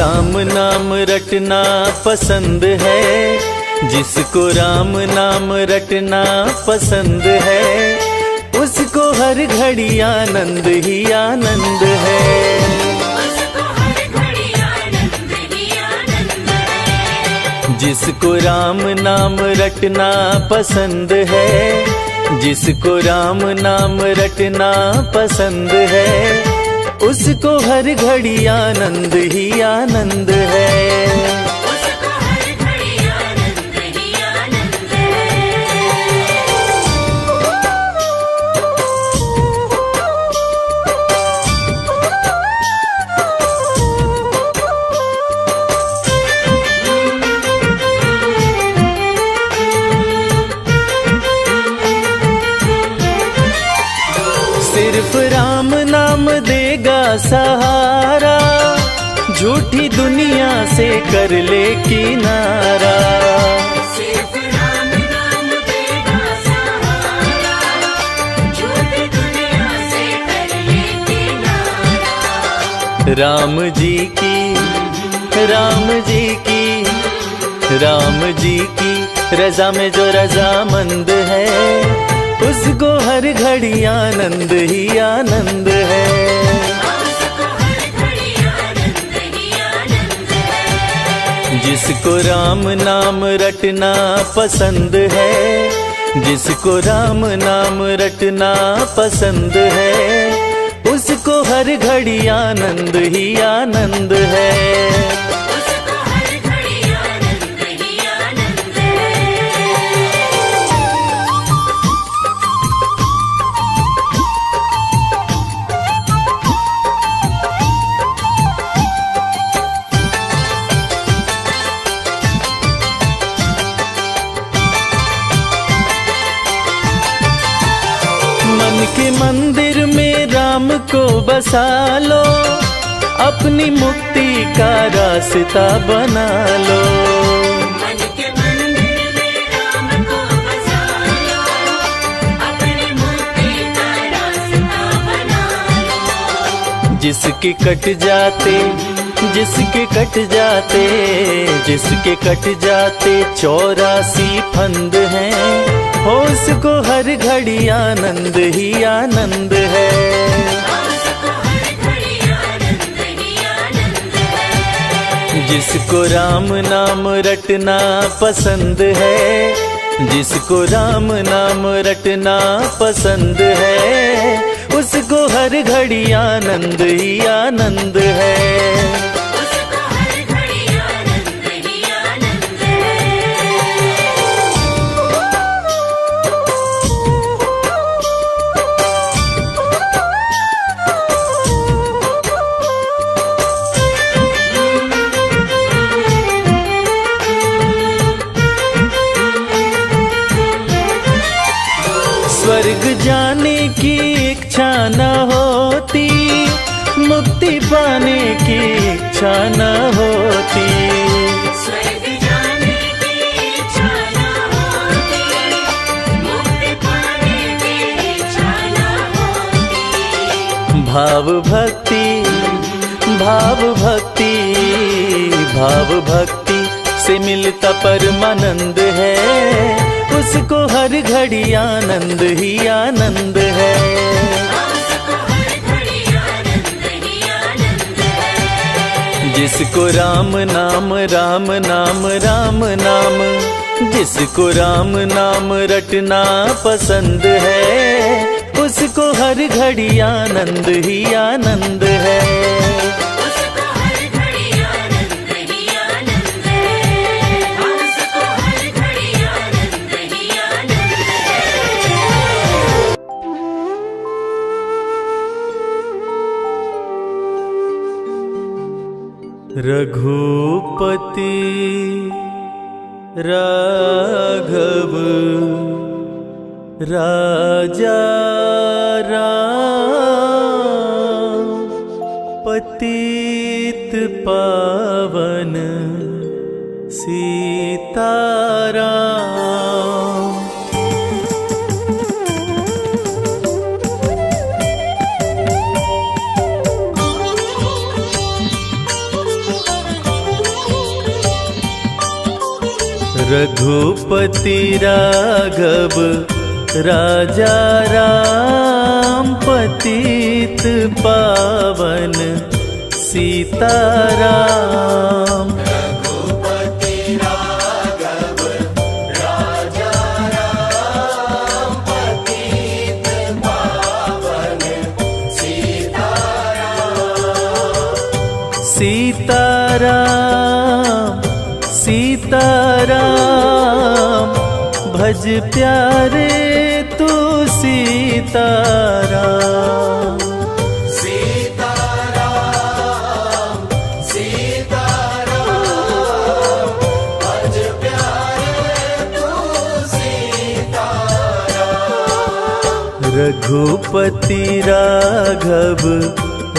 राम नाम रटना पसंद है, जिसको राम नाम रटना पसंद है, उसको हर घड़ी आनंद ही आनंद है। जिसको राम नाम रटना पसंद है, जिसको राम नाम रटना पसंद है, उसको हर घड़ी आनंद ही आनंद है। सिर्फ राम नाम देगा सहारा, झूठी दुनिया से कर ले किनारा। सिर्फ राम नाम देगा सहारा, झूठी दुनिया से कर ले किनारा। राम जी की, राम जी की, राम जी की रजा में जो रजामंद है, उसको हर घड़ी आनंद ही आनंद है। जिसको राम नाम रटना पसंद है, जिसको राम नाम रटना पसंद है, उसको हर घड़ी आनंद ही आनंद है। मन के मंदिर में राम को बसा लो, अपनी मुक्ति का रास्ता बना लो। मन के मंदिर में राम को बसा लो, अपनी मुक्ति का रास्ता बना लो। जिसके कट जाते, जिसके कट जाते, जिसके कट जाते 84 फंद हैं, हो उसको हर घड़ी आनंद ही आनंद है। जिसको राम नाम रटना पसंद है, जिसको राम नाम रटना पसंद है, उसको हर घड़ी आनंद ही आनंद है। स्वर्ग जाने की इच्छा न होती, मुक्ति पाने की इच्छा न होती। स्वर्ग जाने की इच्छा न होती, मुक्ति पाने की इच्छा न होती। भाव भक्ति, भाव भक्ति, भाव भक्ति से मिलता परमानंद है, उसको हर घड़ी आनंद ही आनंद है। जिसको राम नाम, राम नाम, राम नाम, जिसको राम नाम रटना पसंद है, उसको हर घड़ी आनंद ही आनंद है। रघुपति राघव राजा राम, पतित पावन सीताराम। रघुपति राघव राजा राम, पतित पावन सीताराम। रघुपति राघव राजा राम, पतित पावन सीताराम। सीताराम सीताराम, भज प्यारे तू सीताराम। सीताराम सीताराम, भज प्यारे तू सीताराम। रघुपति राघव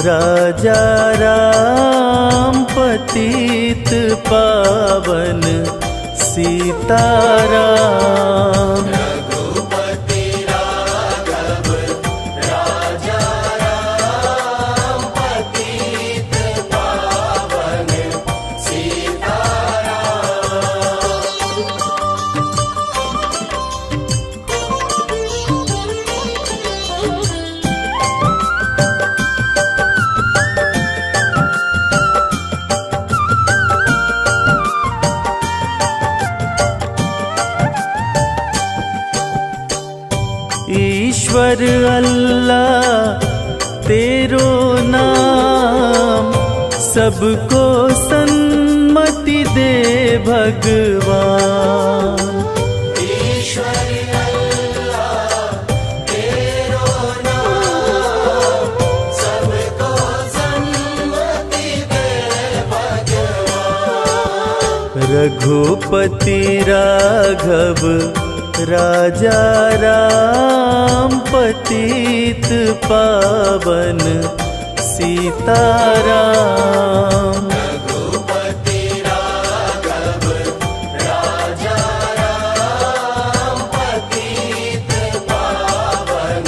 राजा राम, पतित पावन सीताराम। रघुपति राघव राजा राम, पतित पावन ईश्वर अल्लाह तेरो नाम, सबको सन्मति दे भगवान। ईश्वर अल्लाह तेरो नाम, सबको सन्मति दे भगवान। रघुपति राघव राजा राम, पतित पावन सीताराम। रघुपति राघव राजा राम, पतित पावन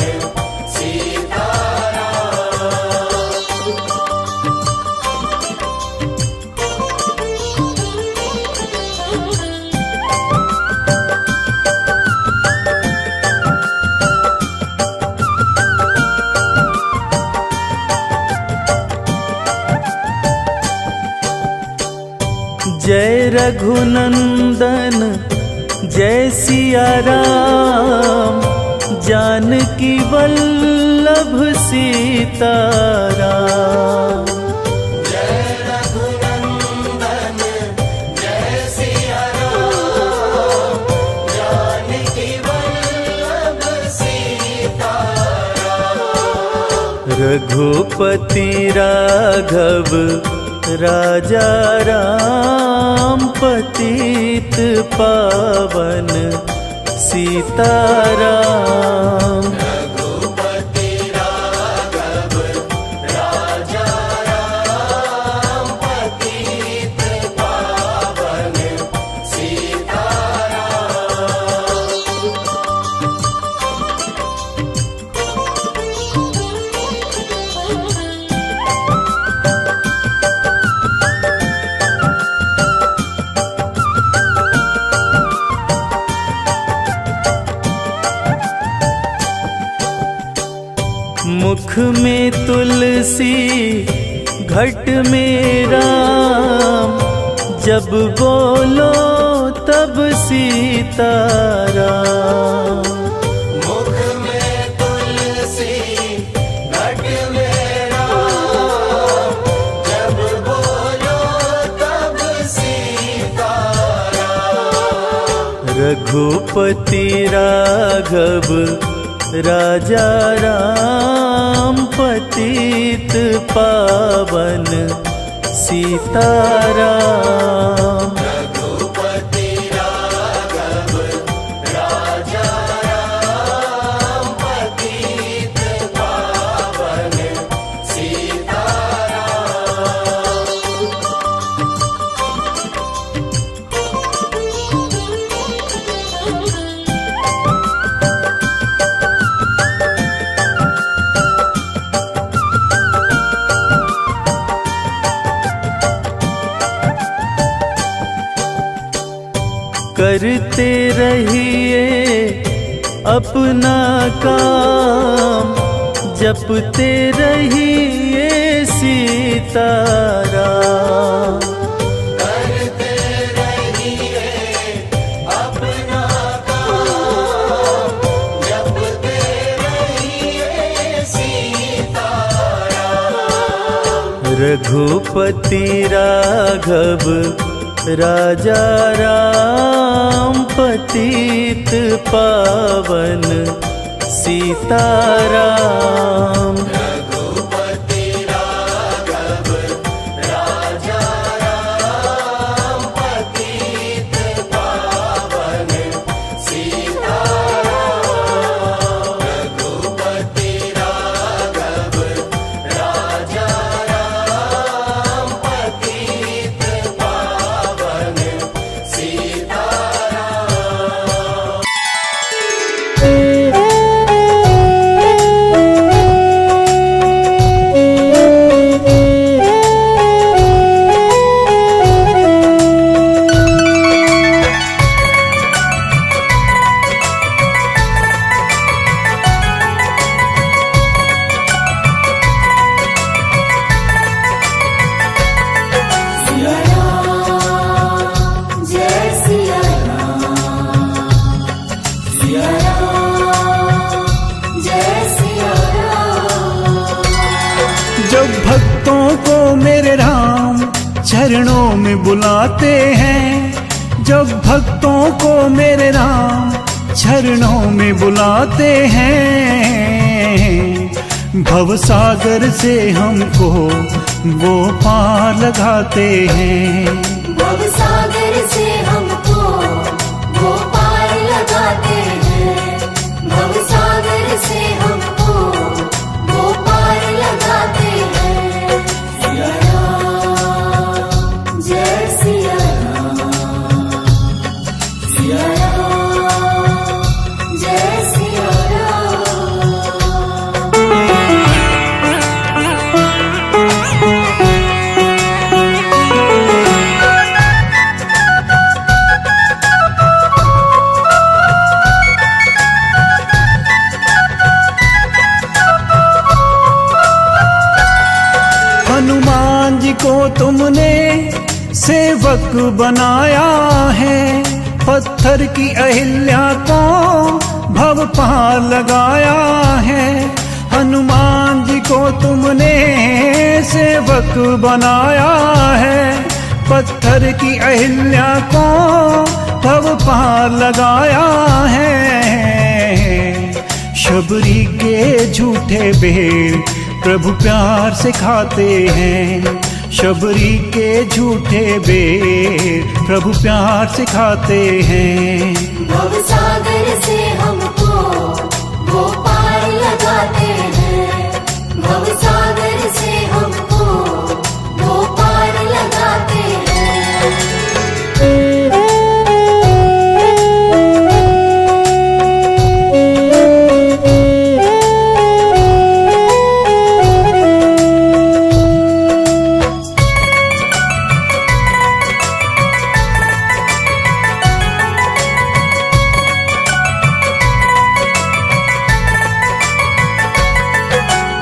जय रघुनंदन जय सिया राम, जानकी वल्लभ सीताराम। जय रघुनंदन जय सिया राम, जानकी वल्लभ सीताराम। रघुपति राघव राजा राम, पतित पावन सीताराम। रघुपति राघव राजा राम, पतित पावन मुख में तुलसी घट में राम, जब बोलो तब सीताराम। मुख में तुलसी घट में राम, जब बोलो तब सीताराम। रघुपति राघव राजा राम, पतित पावन सीताराम। रघुपति राघव राजा राम, पतित पावन सीताराम। करते रहिए अपना काम, जपते रहिए सीताराम। करते रहिए अपना काम, जपते रहिए सीताराम। रघुपति राघव राजा राम, पतित पावन सीताराम। रघुपति राघव राजा राम, पतित पावन सीताराम। रघुपति राघव राजा राम, पतित पावन सीताराम। सिया राम जय सिया राम, सिया राम जय सिया राम। जब भक्तों को मेरे राम चरणों में बुलाते हैं, जब भक्तों को मेरे राम चरणों में बुलाते हैं, भवसागर से हमको वो पार लगाते हैं। भवसागर से हमको वो पार लगाते हैं, भवसागर से हमको वो पार लगाते हैं। सिया राम जय सिया राम, सिया राम जय सिया राम। हनुमान जी को तुमने सेवक बनाया है, पत्थर की अहिल्या को भव पार लगाया है। हनुमान जी को तुमने सेवक बनाया है, पत्थर की अहिल्या को भव पार लगाया है। शबरी के झूठे बेर प्रभु प्यार से खाते हैं, शबरी के झूठे बेर प्रभु प्यार से खाते हैं। भवसागर से हमको वो पार लगाते हैं, भवसागर से हमको वो पार लगाते हैं।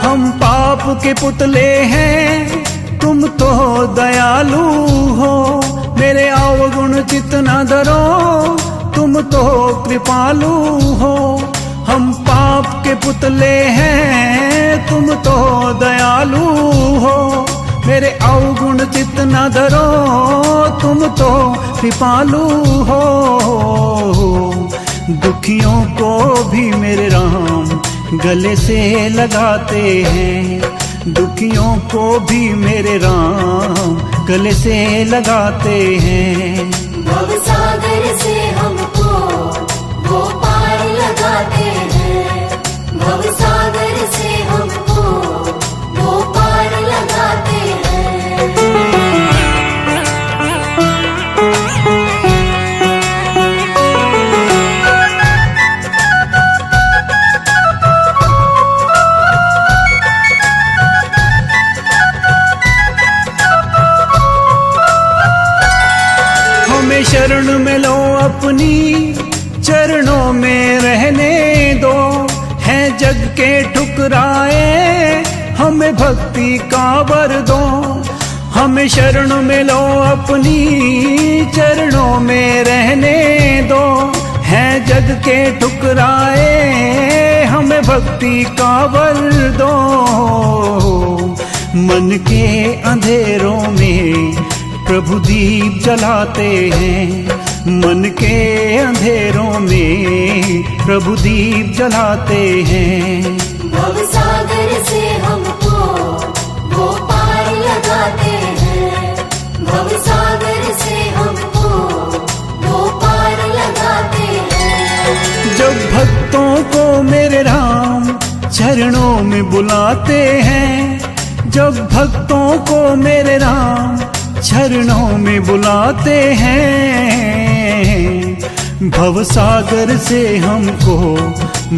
हम पाप के पुतले हैं, तुम तो दयालु हो, मेरे अवगुण चित न धरो, तुम तो कृपालु हो। हम पाप के पुतले हैं, तुम तो दयालु हो, मेरे अवगुण चित न धरो, तुम तो कृपालु हो। दुखियों को भी मेरे राम गले से लगाते हैं, दुखियों को भी मेरे राम गले से लगाते हैं। भवसागर से हमको वो पार लगाते हैं, भवसागर से हमको वो पार लगाते हैं। शरण में लो अपनी चरणों में रहने दो। है जग के ठुकराए हमें भक्ति का वर दो। हमें शरण में लो अपनी चरणों में रहने दो। है जग के ठुकराए हमें भक्ति का वर दो। मन के अंधेरों में प्रभु दीप जलाते हैं। मन के अंधेरों में प्रभु दीप जलाते हैं। भव सागर से हमको वो पार लगाते हैं। भव सागर से हमको वो पार लगाते हैं। जब भक्तों को मेरे राम चरणों में बुलाते हैं। जब भक्तों को मेरे राम चरणों में बुलाते हैं। भव सागर से हमको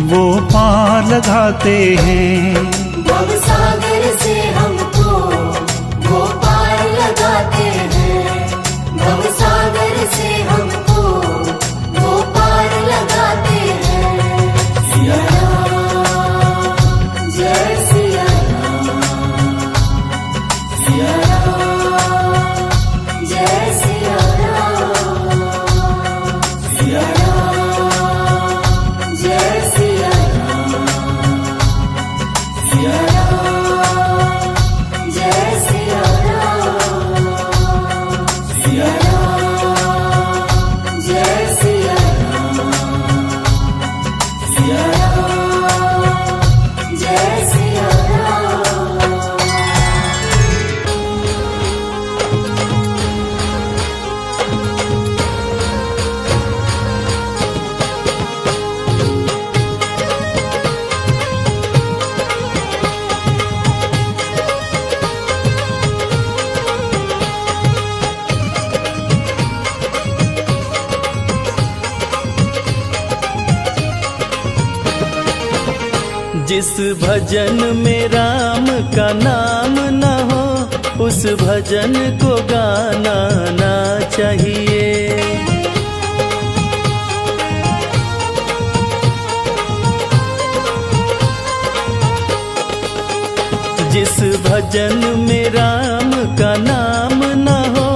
वो पार लगाते हैं। भव सागर से हमको वो पार लगाते हैं। भव सागर से हमको वो पार लगाते हैं। सिया राम, जय सिया राम। सिया राम, जय सिया राम। सिया राम, जय सिया राम। सिया राम, जय सिया राम। सिया राम, जय सिया राम। सिया राम, जय सिया राम। जिस भजन में राम का नाम न हो उस भजन को गाना ना चाहिए। जिस भजन में राम का नाम न हो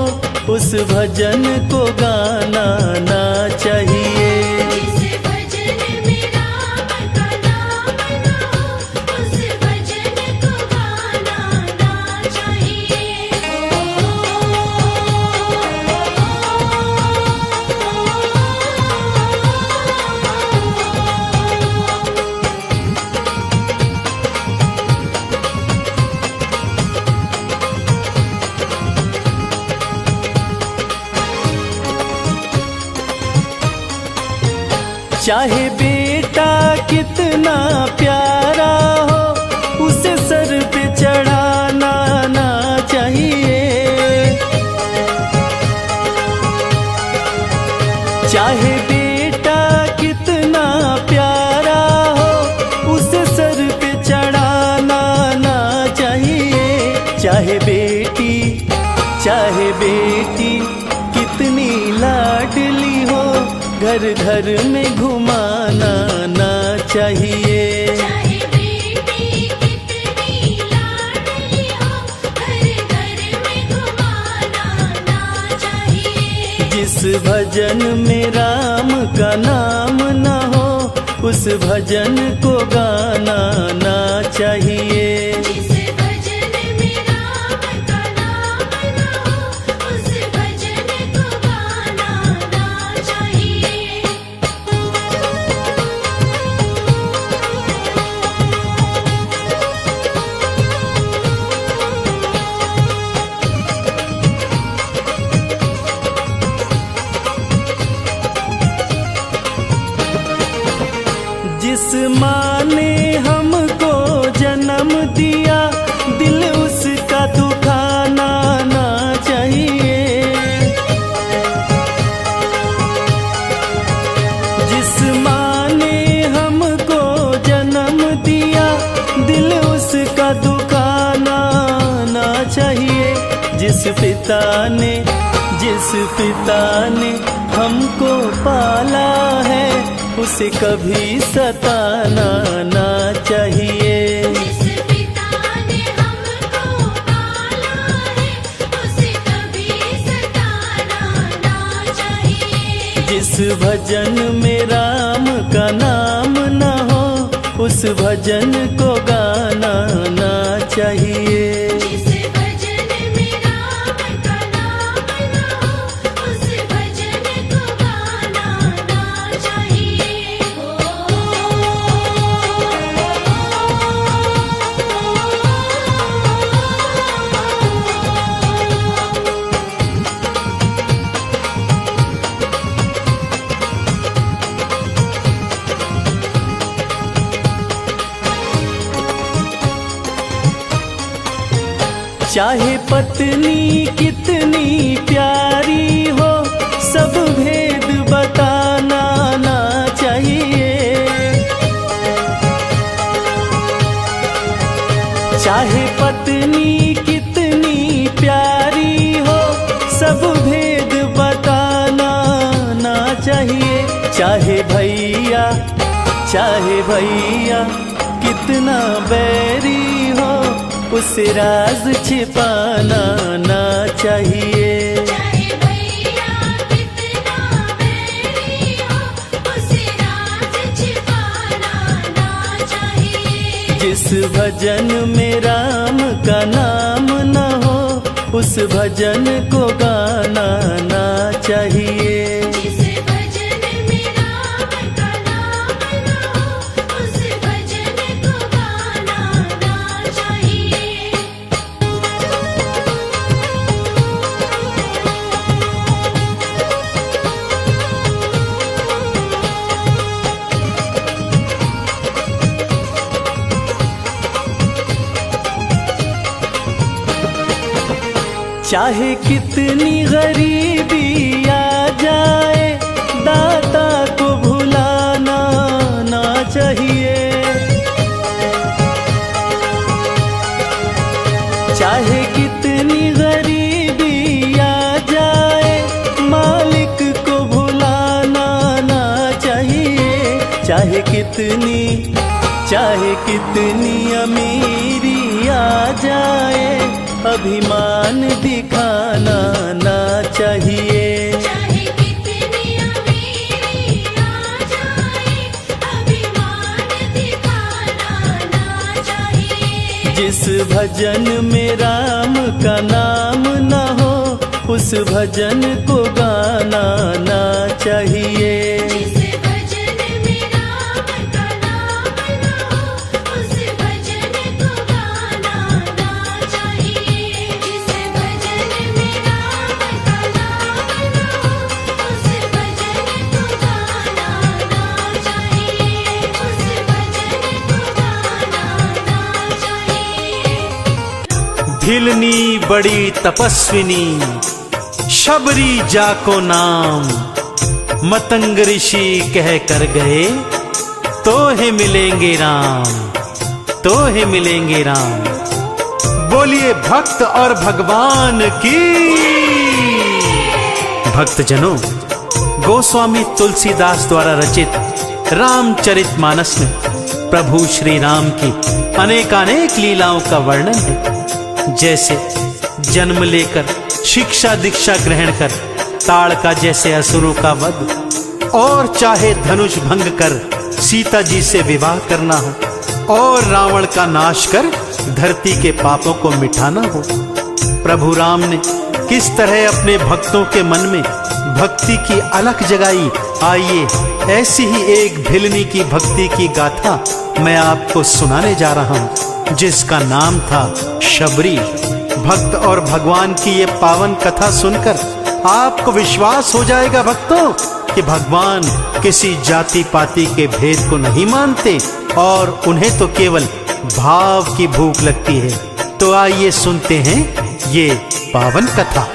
उस भजन को गाना ना चाहिए। चाहे बेटा कितना प्यारा हो उसे सर पे चढ़ाना ना चाहिए। चाहे बेटा कितना प्यारा हो उसे सर पे चढ़ाना ना चाहिए। चाहे बेटी कितनी लाडली हो घर घर में घुमाना ना चाहिए। चाहे बेटी कितनी लाडली हो घर घर में घुमाना ना चाहिए। जिस भजन में राम का नाम न हो उस भजन को गाना ना चाहिए। जिस माँ ने हमको जन्म दिया दिल उसका दुखाना ना चाहिए। जिस माँ ने हमको जन्म दिया दिल उसका दुखाना ना चाहिए। जिस जिस पिता ने हमको पाला है, उसे कभी सताना ना चाहिए। जिस पिता ने हमको पाला है, उसे कभी सताना ना चाहिए। जिस भजन में राम का नाम न हो, उस भजन को गाना ना चाहिए। जिस भजन में राम का नाम न हो, उस भजन को गाना ना चाहिए। चाहे पत्नी कितनी प्यारी हो, सब भेद बताना ना चाहिए। चाहे पत्नी कितनी प्यारी हो, सब भेद बताना ना चाहिए। चाहे भैया कितना बैरी हो, उसे राज छिपाना ना चाहिए। चाहे भैया कितना बैरी हो, उसे राज छिपाना ना चाहिए। जिस भजन में राम का नाम न हो, उस भजन को गाना ना चाहिए। जिस भजन में राम का नाम न हो, उस भजन को गाना ना चाहिए। चाहे कितनी गरीबी आ जाए, दाता को भुलाना ना चाहिए। चाहे कितनी गरीबी आ जाए, मालिक को भुलाना ना चाहिए। चाहे कितनी अमीरी आ जाए, अभिमान दिखाना ना चाहिए। चाहे कितनी अमीरी आ जाए, अभिमान दिखाना ना चाहिए। जिस भजन में राम का नाम न हो, उस भजन को गाना ना चाहिए। जिस भजन में राम का नाम न हो, उस भजन को गाना ना चाहिए। जिस भजन में राम का नाम न हो, उस भजन को गाना ना चाहिए। उस भजन को गाना ना चाहिए। भिलनी बड़ी तपस्विनी, शबरी जाको नाम, मतंग ऋषि कह कर गए, तो है मिलेंगे राम। बोलिए भक्त और भगवान की। भक्तजनों, गोस्वामी तुलसीदास द्वारा रचित रामचरितमानस में प्रभु श्री राम की अनेकानेक लीलाओं का वर्णन है। जैसे जन्म लेकर शिक्षा दीक्षा ग्रहण कर ताड़का जैसे असुरों का वध, और चाहे धनुष भंग कर सीता जी से विवाह करना हो, और रावण का नाश कर धरती के पापों को मिटाना हो। प्रभु राम ने किस तरह अपने भक्तों के मन में भक्ति की अलख जगाई, आइए ऐसी ही एक भिलनी की भक्ति की गाथा मैं आपको सुनाने जा रहा हूं, जिसका नाम था शबरी। भक्त और भगवान की ये पावन कथा सुनकर आपको विश्वास हो जाएगा भक्तों कि भगवान किसी जाति पाति के भेद को नहीं मानते, और उन्हें तो केवल भाव की भूख लगती है। तो आइए सुनते हैं ये पावन कथा।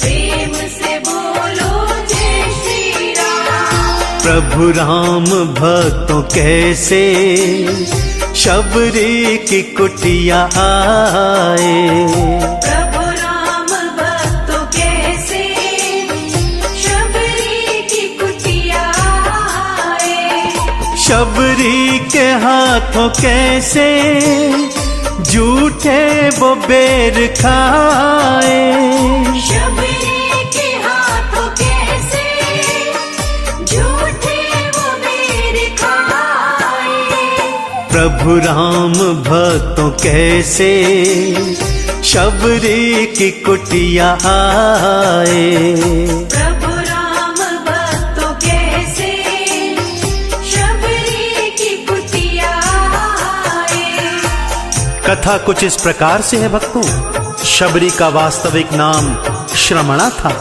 प्रेम से बोलो प्रभु राम भक्तों कैसे शबरी की कुटिया आए। प्रभु राम भक्तों कैसे शबरी की कुटिया आए। शबरी के हाथों कैसे झूठे वो बेर खाए। शबरी के हाथों कैसे झूठे वो बेर खाए। प्रभु राम भक्तों कैसे शबरी की कुटिया आए। प्रभु राम भक्तों कैसे शबरी की कुटिया आए। कथा कुछ इस प्रकार से है भक्तों। शबरी का वास्तविक नाम श्रमणा था,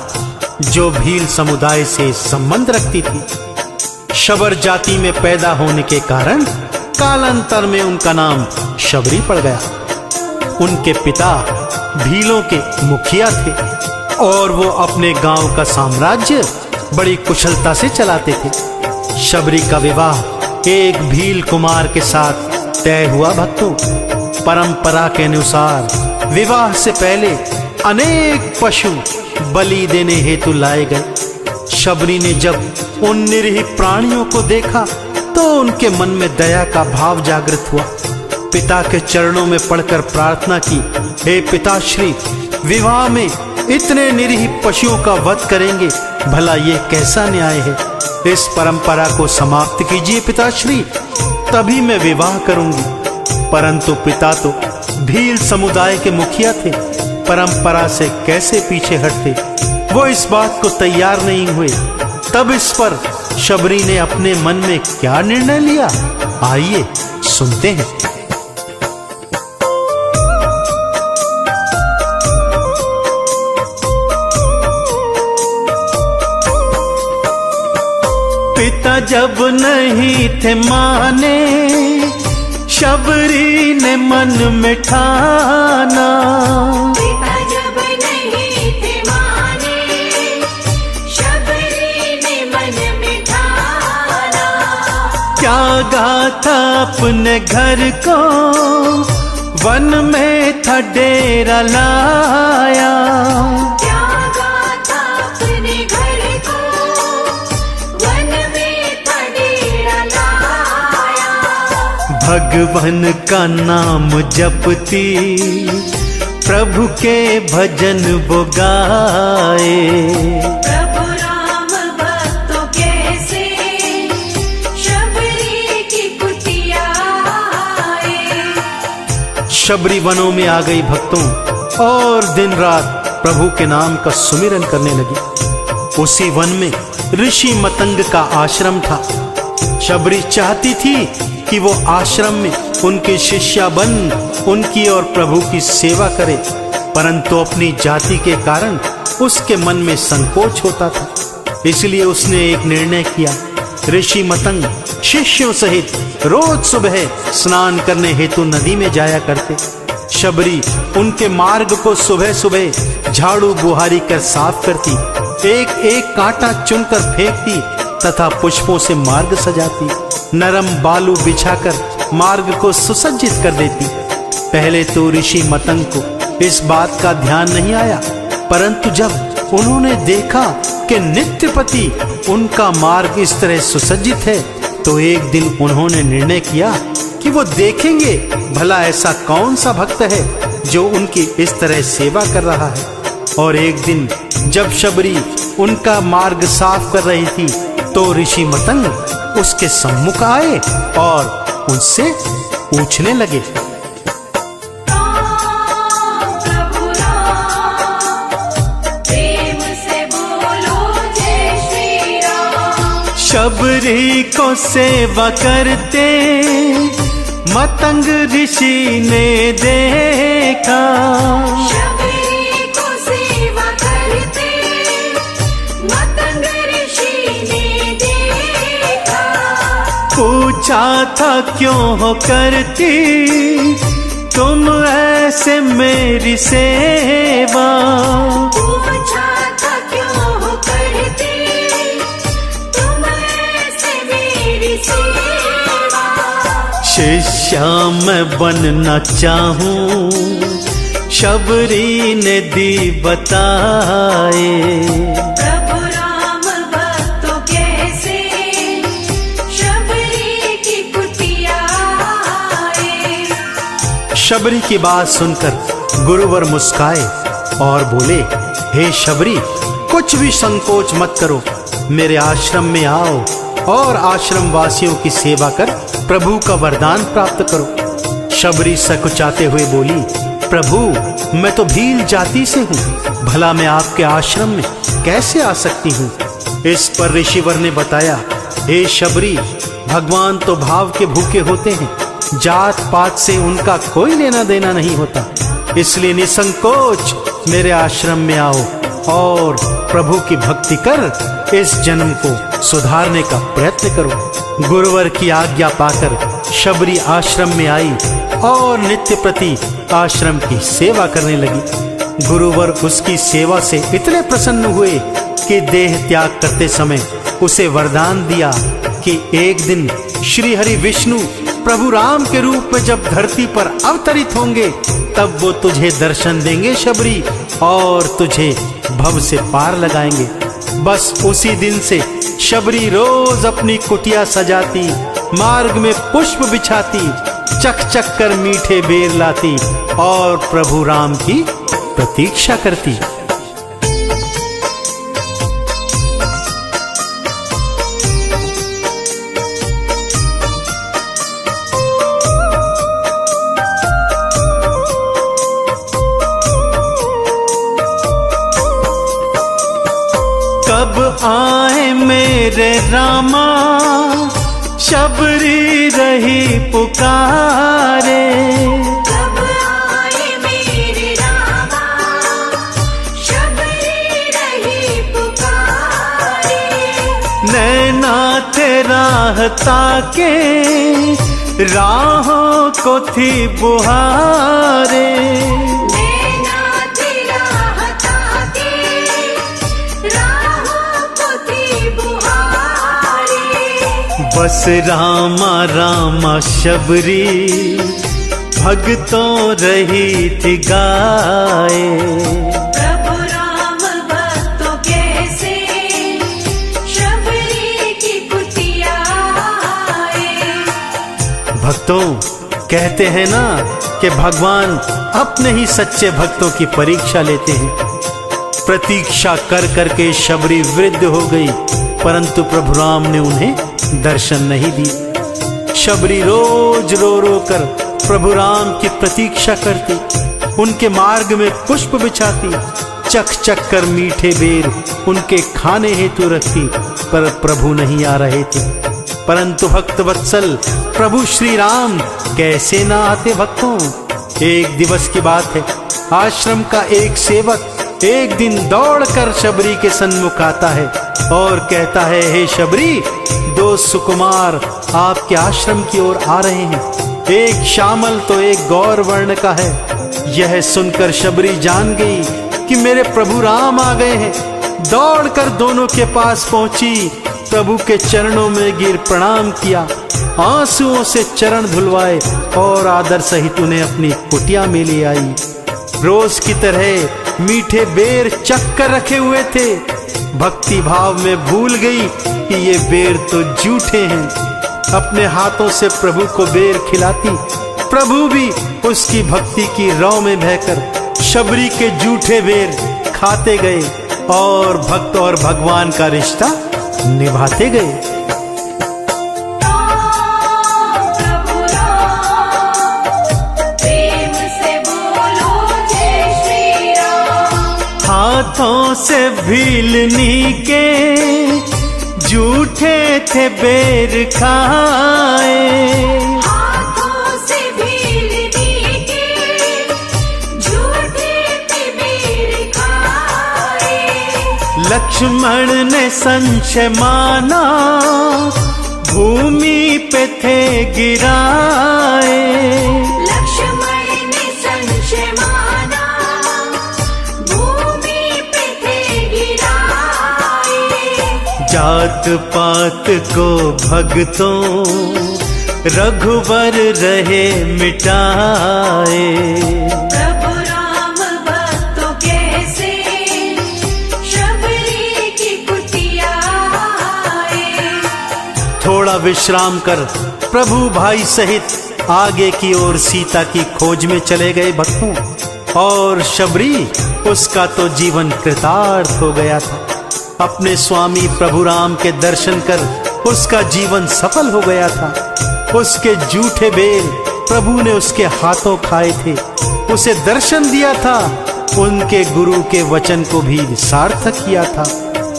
जो भील समुदाय से संबंध रखती थी। शबर जाति में पैदा होने के कारण कालांतर में उनका नाम शबरी पड़ गया। उनके पिता भीलों के मुखिया थे और वो अपने गांव का साम्राज्य बड़ी कुशलता से चलाते थे। शबरी का विवाह एक भील कुमार के साथ तय हुआ भक्तों। परंपरा के अनुसार विवाह से पहले अनेक पशु बलि देने हेतु लाए गए। शबरी ने जब उन निरीह प्राणियों को देखा तो उनके मन में दया का भाव जागृत हुआ। पिता के चरणों में पड़कर प्रार्थना की, हे पिताश्री, विवाह में इतने निरीह पशुओं का वध करेंगे, भला ये कैसा न्याय है। इस परंपरा को समाप्त कीजिए पिताश्री, तभी मैं विवाह करूंगी। परंतु पिता तो भील समुदाय के मुखिया थे, परंपरा से कैसे पीछे हटते, वो इस बात को तैयार नहीं हुए। तब इस पर शबरी ने अपने मन में क्या निर्णय लिया, आइए सुनते हैं। पिता जब नहीं थे माने, शबरी ने मन में ठाना। पिता जब नहीं थे माने, शबरी ने मन में ठाना। त्यागा था अपने घर को, वन में था डेरा लाया। त्यागा था अपने घर को, वन में था डेरा लाया। भगवान का नाम जपती, प्रभु के भजन वो गाए। प्रभु राम भक्तों कैसे शबरी की कुटिया आए। शबरी वनों में आ गई भक्तों और दिन रात प्रभु के नाम का सुमिरन करने लगी। उसी वन में ऋषि मतंग का आश्रम था। शबरी चाहती थी कि वो आश्रम में उनके शिष्या बन उनकी और प्रभु की सेवा करे, परंतु अपनी जाति के कारण उसके मन में संकोच होता था। इसलिए उसने एक निर्णय किया। ऋषि मतंग शिष्यों सहित रोज सुबह स्नान करने हेतु नदी में जाया करते। शबरी उनके मार्ग को सुबह सुबह झाड़ू बुहारी कर साफ करती, एक एक कांटा चुनकर फेंकती तथा पुष्पों से मार्ग सजाती, नरम बालू बिछाकर मार्ग को सुसज्जित कर देती। पहले तो ऋषि मतंग को इस बात का ध्यान नहीं आया, परंतु जब उन्होंने देखा कि नित्यपति उनका मार्ग इस तरह सुसज्जित है, तो एक दिन उन्होंने निर्णय किया कि वो देखेंगे भला ऐसा कौन सा भक्त है जो उनकी इस तरह सेवा कर रहा है। और एक दिन जब शबरी उनका मार्ग साफ कर रही थी, तो ऋषि मतंग उसके सम्मुख आए और उनसे पूछने लगे, प्रभु राम, प्रेम से बोलो जय श्री राम। शबरी को सेवा करते मतंग ऋषि ने देखा। शबरी को सेवा करते मतंग ऋषि ने देखा। पूछा था क्यों हो करती तुम ऐसे मेरी सेवा। पूछा था क्यों हो करते तुम ऐसे श्याम मैं बनना चाहूं, शबरी ने दी बताए। प्रभु राम भक्तों कैसे शबरी की कुटिया आए। शबरी की बात सुनकर गुरुवर मुस्काए और बोले, हे शबरी, कुछ भी संकोच मत करो, मेरे आश्रम में आओ और आश्रम वासियों की सेवा कर प्रभु का वरदान प्राप्त करो। शबरी सकुचाते हुए बोली, प्रभु मैं तो भील जाति से हूँ, भला मैं आपके आश्रम में कैसे आ सकती हूँ। इस पर ऋषिवर ने बताया, हे शबरी, भगवान तो भाव के भूखे होते हैं, जात पात से उनका कोई लेना देना नहीं होता, इसलिए निसंकोच मेरे आश्रम में आओ और प्रभु की भक्ति कर इस जन्म को सुधारने का प्रयत्न करो। गुरुवर की आज्ञा पाकर शबरी आश्रम में आई और नित्य प्रति आश्रम की सेवा करने लगी। गुरुवर उसकी सेवा से इतने प्रसन्न हुए कि देह त्याग करते समय उसे वरदान दिया कि एक दिन श्री हरि विष्णु प्रभु राम के रूप में जब धरती पर अवतरित होंगे तब वो तुझे दर्शन देंगे शबरी, और तुझे भव से पार लगाएंगे। बस उसी दिन से शबरी रोज अपनी कुटिया सजाती, मार्ग में पुष्प बिछाती, चक चक कर मीठे बेर लाती और प्रभु राम की प्रतीक्षा करती। कब आए मेरे रामा, शबरी रही पुकारे। कब आए मेरे रामा, शबरी रही पुकारे। नैना तेरा ताके, राहों को थी बुहारे। बस रामा रामा शबरी भक्तों रही थी गाए। प्रभु राम भक्तों कैसे शबरी की कुटिया आए। भक्तों, कहते हैं ना कि भगवान अपने ही सच्चे भक्तों की परीक्षा लेते हैं। प्रतीक्षा कर करके शबरी वृद्ध हो गई, परंतु प्रभु राम ने उन्हें दर्शन नहीं दी। शबरी रोज रो रो कर प्रभु राम की प्रतीक्षा करती, उनके मार्ग में पुष्प बिछाती, चक चक कर मीठे बेर उनके खाने हेतु रखती, पर प्रभु नहीं आ रहे थे। परंतु भक्त वत्सल प्रभु श्री राम कैसे ना आते भक्तों। एक दिवस की बात है, आश्रम का एक सेवक एक दिन दौड़कर शबरी के सन्मुख आता है और कहता है, हे शबरी, दो सुकुमार आपके आश्रम की ओर आ रहे हैं, एक श्यामल तो एक गौर वर्ण का है। यह सुनकर शबरी जान गई कि मेरे प्रभु राम आ गए हैं। दौड़कर दोनों के पास पहुंची, प्रभु के चरणों में गिर प्रणाम किया, आंसुओं से चरण धुलवाए और आदर सहित उन्हें अपनी कुटिया में ले आई। रोज की तरह मीठे बेर चख कर रखे हुए थे। भक्ति भाव में भूल गई कि ये बेर तो झूठे हैं। अपने हाथों से प्रभु को बेर खिलाती, प्रभु भी उसकी भक्ति की रौ में बहकर शबरी के झूठे बेर खाते गए और भक्त और भगवान का रिश्ता निभाते गए। हाथों से भीलनी के झूठे थे बेर खाए। हाथों से भीलनी के झूठे थे बेर खाए। लक्ष्मण ने संशय माना, भूमि पे थे गिराए। जात पात को भक्तों रघुबर रहे मिटाए। प्रभु राम भक्तों कैसे शबरी की कुटिया आए। थोड़ा विश्राम कर प्रभु भाई सहित आगे की ओर सीता की खोज में चले गए भक्तों। और शबरी, उसका तो जीवन कृतार्थ हो गया था। अपने स्वामी प्रभु राम के दर्शन कर उसका जीवन सफल हो गया था। उसके जूठे बेल प्रभु ने उसके हाथों खाए थे, उसे दर्शन दिया था, उनके गुरु के वचन को भी सार्थक किया था।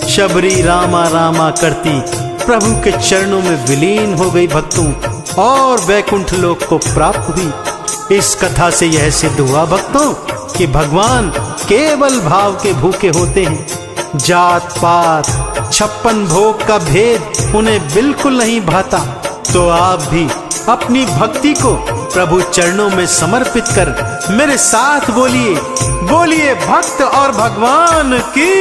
शबरी रामा रामा करती प्रभु के चरणों में विलीन हो गई भक्तों और वैकुंठ लोक को प्राप्त हुई। इस कथा से यह सिद्ध हुआ भक्तों कि भगवान केवल भाव के भूखे होते हैं। जात पात 56 भोग का भेद उन्हें बिल्कुल नहीं भाता। तो आप भी अपनी भक्ति को प्रभु चरणों में समर्पित कर मेरे साथ बोलिए, बोलिए भक्त और भगवान की।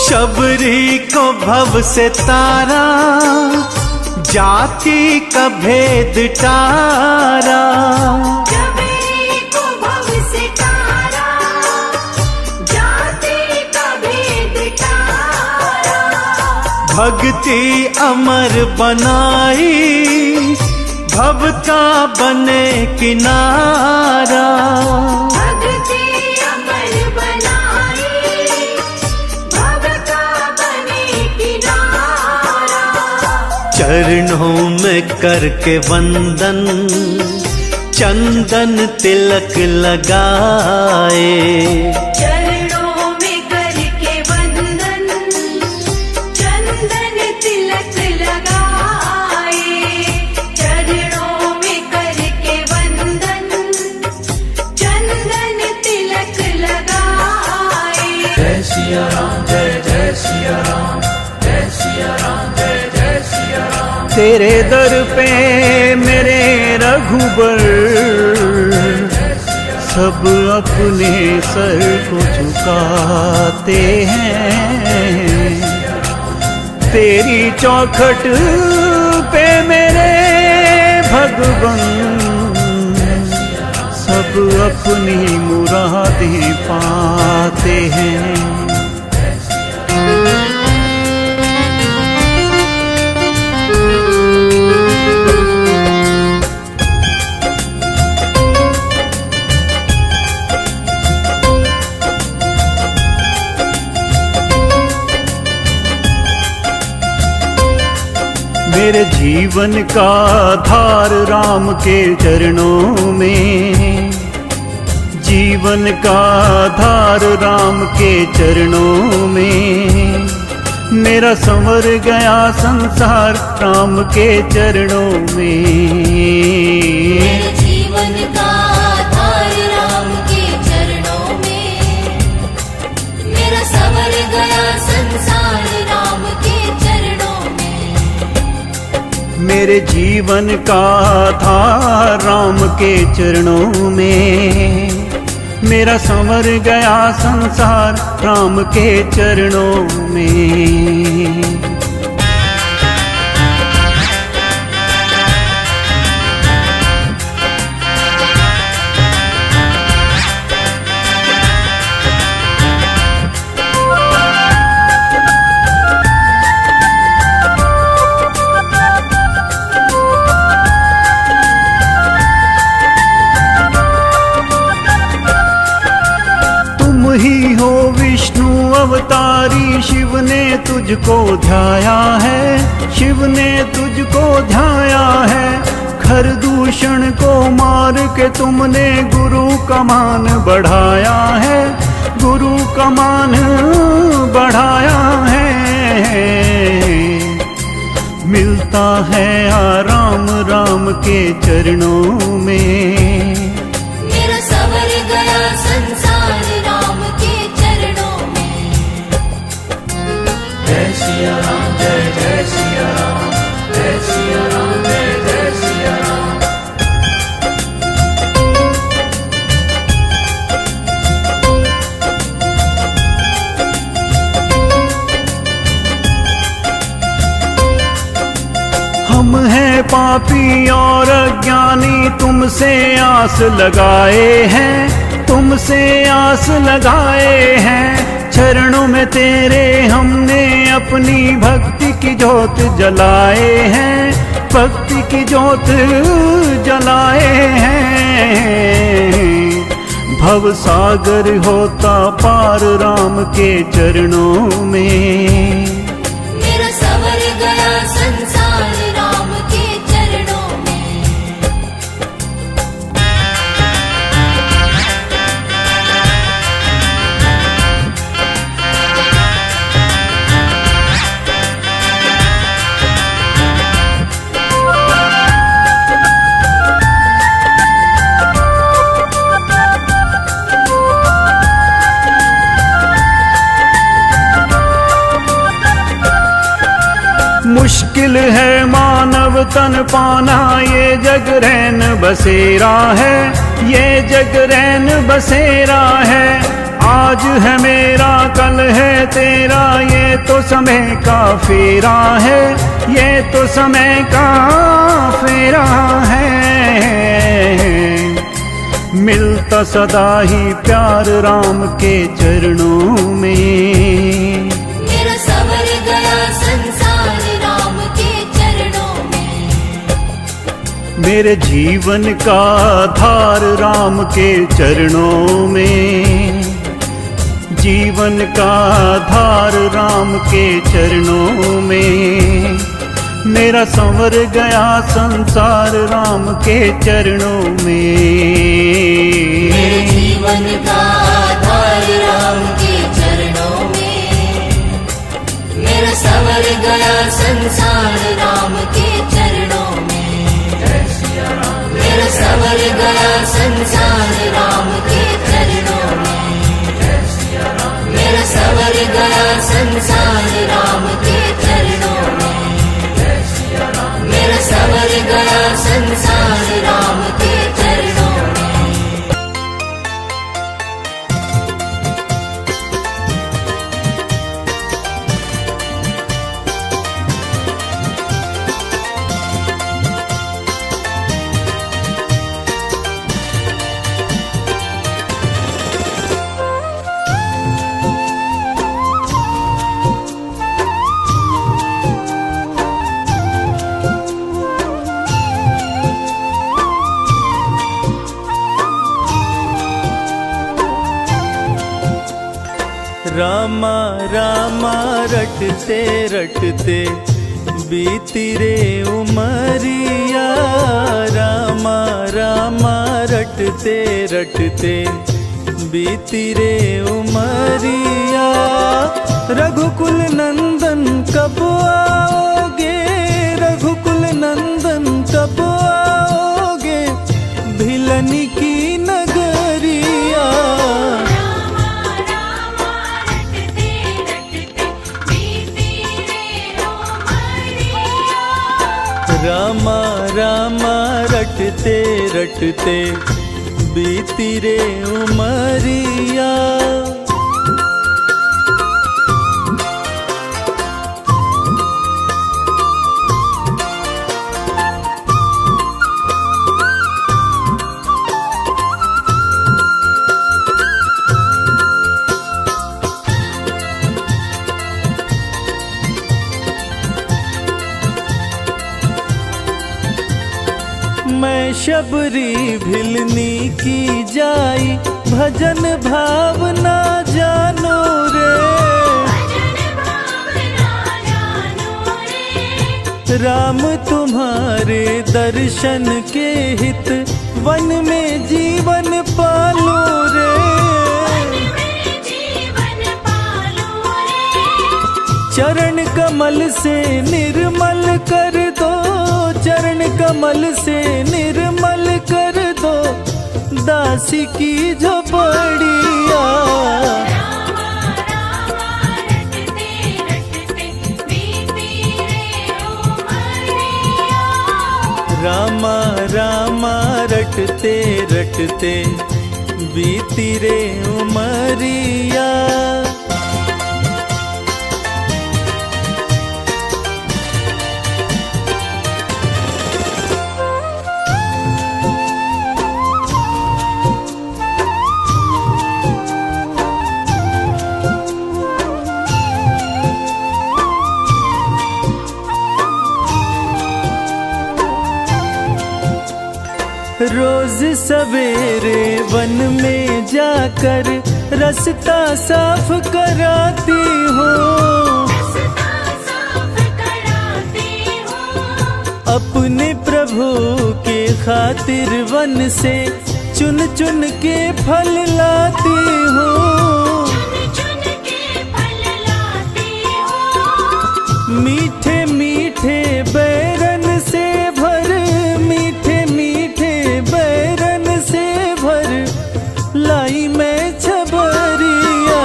शबरी को भव से तारा, जाति का भेद टारा। शबरी को भव से तारा, जाति का भेद टारा। भक्ति अमर बनाई, भव का बने किनारा। चरणों में करके वंदन, चंदन तिलक लगाए। चरणों में करके वंदन, चंदन तिलक लगाए। चरणों में करके वंदन, चंदन तिलक लगाए। जय सिया राम, जय जय सिया राम, जय सिया राम, जय जय सिया राम। तेरे दर पे मेरे रघुबर, सब अपने सर को झुकाते हैं। तेरी चौखट पे मेरे भगवन, सब अपनी मुरादें पाते हैं। मेरे जीवन का आधार राम के चरणों में, जीवन का आधार राम के चरणों में। मेरा संवर गया संसार राम के चरणों में। मेरे जीवन का आधार राम के चरणों में, मेरा संवर गया संसार राम के चरणों में। मेरे जीवन का आधार राम के चरणों में, मेरा संवर गया संसार राम के चरणों में। ही हो विष्णु अवतारी, शिव ने तुझको ध्याया है, शिव ने तुझको ध्याया है। खरदूषण को मार के तुमने गुरु का मान बढ़ाया है, गुरु का मान बढ़ाया है। मिलता है आराम राम के चरणों में। मेरा संवर गया संसार राम के चरणों में। जय सिया राम, जय जय सिया राम, पापी और अज्ञानी तुमसे आस लगाए हैं, तुमसे आस लगाए हैं। चरणों में तेरे हमने अपनी भक्ति की जोत जलाए हैं, भक्ति की जोत जलाए हैं। भव सागर होता पार राम के चरणों में, मेरा सवर गया संसार राम के चरणों में। मुश्किल है मानव तन पाना, ये जग रैन बसेरा है, ये जग रैन बसेरा है। आज है मेरा कल है तेरा, ये तो समय का फेरा है, ये तो समय का फेरा है। मिलता सदा ही प्यार राम के चरणों में, मेरा सवर गया संसार राम के चरणों में। मेरे जीवन का आधार राम के चरणों में, जीवन का आधार राम के चरणों में। मेरा संवर गया संसार राम के चरणों में, मेरे जीवन का आधार राम के चरणों में। मेरा संवर गया संसार राम के चरणों में, मेरा संवर गया संसार राम के चरणों में, मेरा संवर गया संसार राम के चरणों में, मेरा संवर गया संसार राम के चरणों में। रामा रामा रटते रटते बीती रे उमरिया, रामा रामा रटते रटते बीती रे उमरिया। रघुकुल नंदन कब आओगे, रघुकुल नंदन कब आओगे, भिलनी की नगरिया। रामा रामा रटते रटते बीती रे उमरिया। मैं शबरी भिलनी की जाई, भजन भावना जानो रे। राम तुम्हारे दर्शन के हित, वन में जीवन पालो रे। चरण कमल से निर्मल कर दो, चरण कमल से निर्मल कर दो, दासी की झोपड़िया। रामा रामा रटते रटते बीती रे उमरिया। रोज सवेरे वन में जाकर रास्ता साफ कराती हूँ। अपने प्रभु के खातिर वन से चुन चुन के फल लाती हूँ। मीठे मीठे बैरन से भर, मीठे मीठे बैरन से भर लाई मैं छबरिया।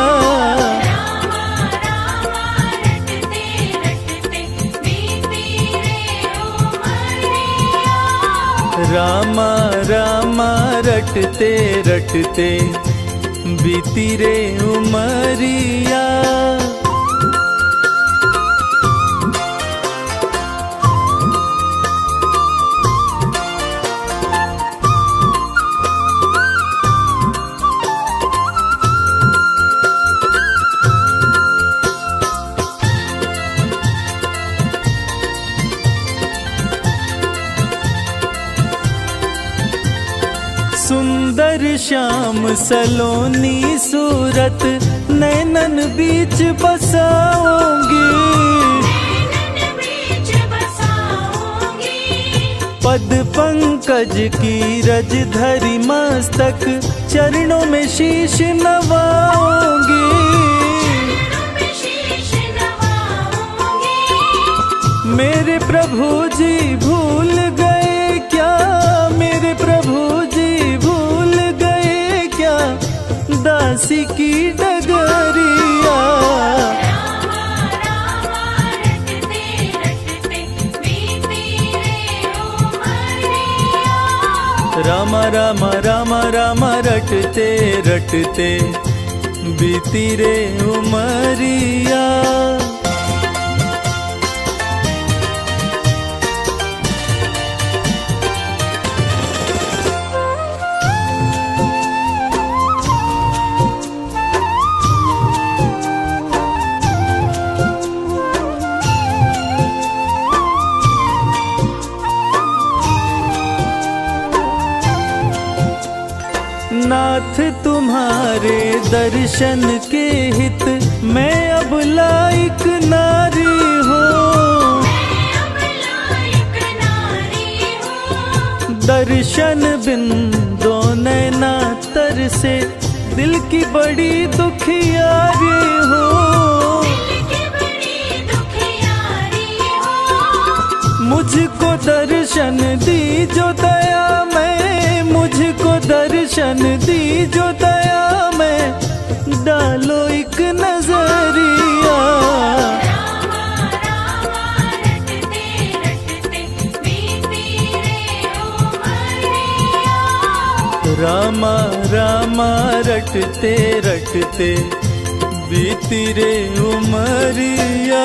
रामा रामा रटते रटते बीती रे उमरिया। सुंदर श्याम सलोनी सूरत नैनन बीच बसाऊंगी। पद पंकज की रज धरी मस्तक चरणों में शीश नवाऊंगी। मेरे प्रभु जी भूल गए क्या, मेरे प्रभु जी भूल गए क्या दासी की डगरिया। रामा रामा रामा रामा रटते रटते बीती रे उमरिया। नाथ तुम्हारे दर्शन के हित मैं अब लायक नारी हूँ। दर्शन बिन दो नैना तर से दिल की बड़ी दुखियारी हूँ। मुझको दर्शन दी जो दया मैं, मुझको दर्शन दी जो दया मैं डालो एक नजरिया। रामा रामा रटते रटते बीती रे उमरिया।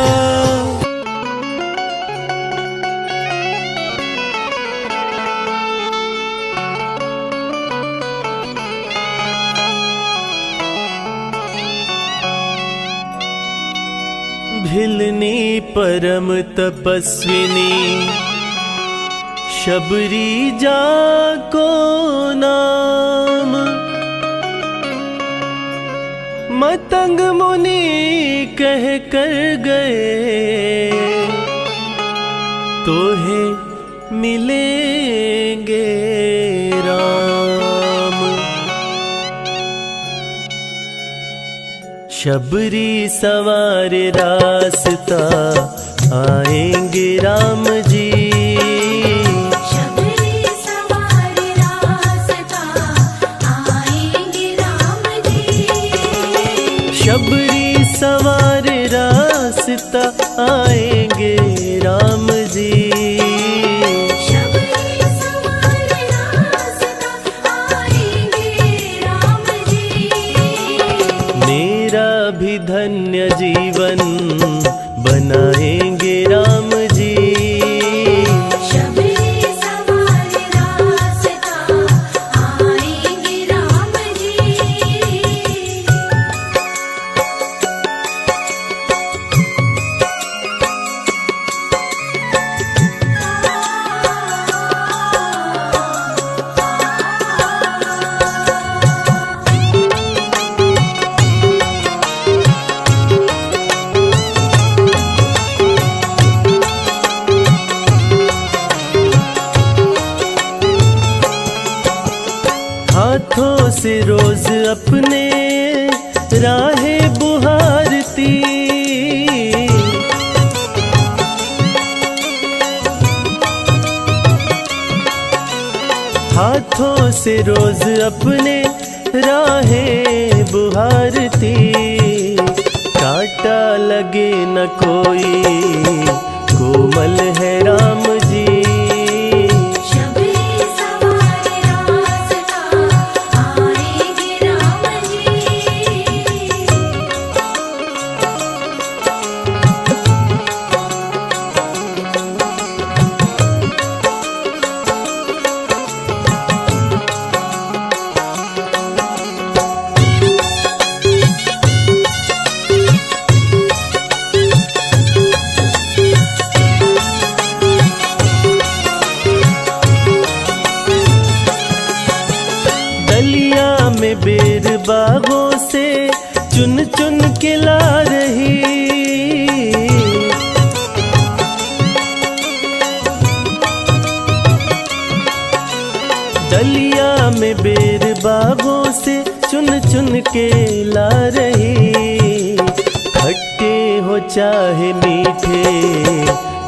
भिलनी परम तपस्विनी शबरी जाको नाम। मतंग मुनि कह कर गए तोहे मिलेंगे राम। शबरी सवार रास्ता आएंगे राम जी। शबरी सवार रास्ता आएंगे राम जी। शबरी सवार रास्ता आएंगे राम जी। शबरी सवार रास्ता आएंगे राम जी। मेरा भी धन्य जीवन बनाएंगे राम जी। शबरी सवार रास्ता आएंगे राम जी। से रोज अपने राहे बुहारती, हाथों से रोज अपने राहे बुहारती, कांटा लगे न कोई कोमल है राम जी। शबरी सवार रास्ता आएंगे राम जी। दलिया में बेर बागों से चुन चुन के ला रही, दलिया में बेर बागों से चुन चुन के ला रही, खट्टे हो चाहे मीठे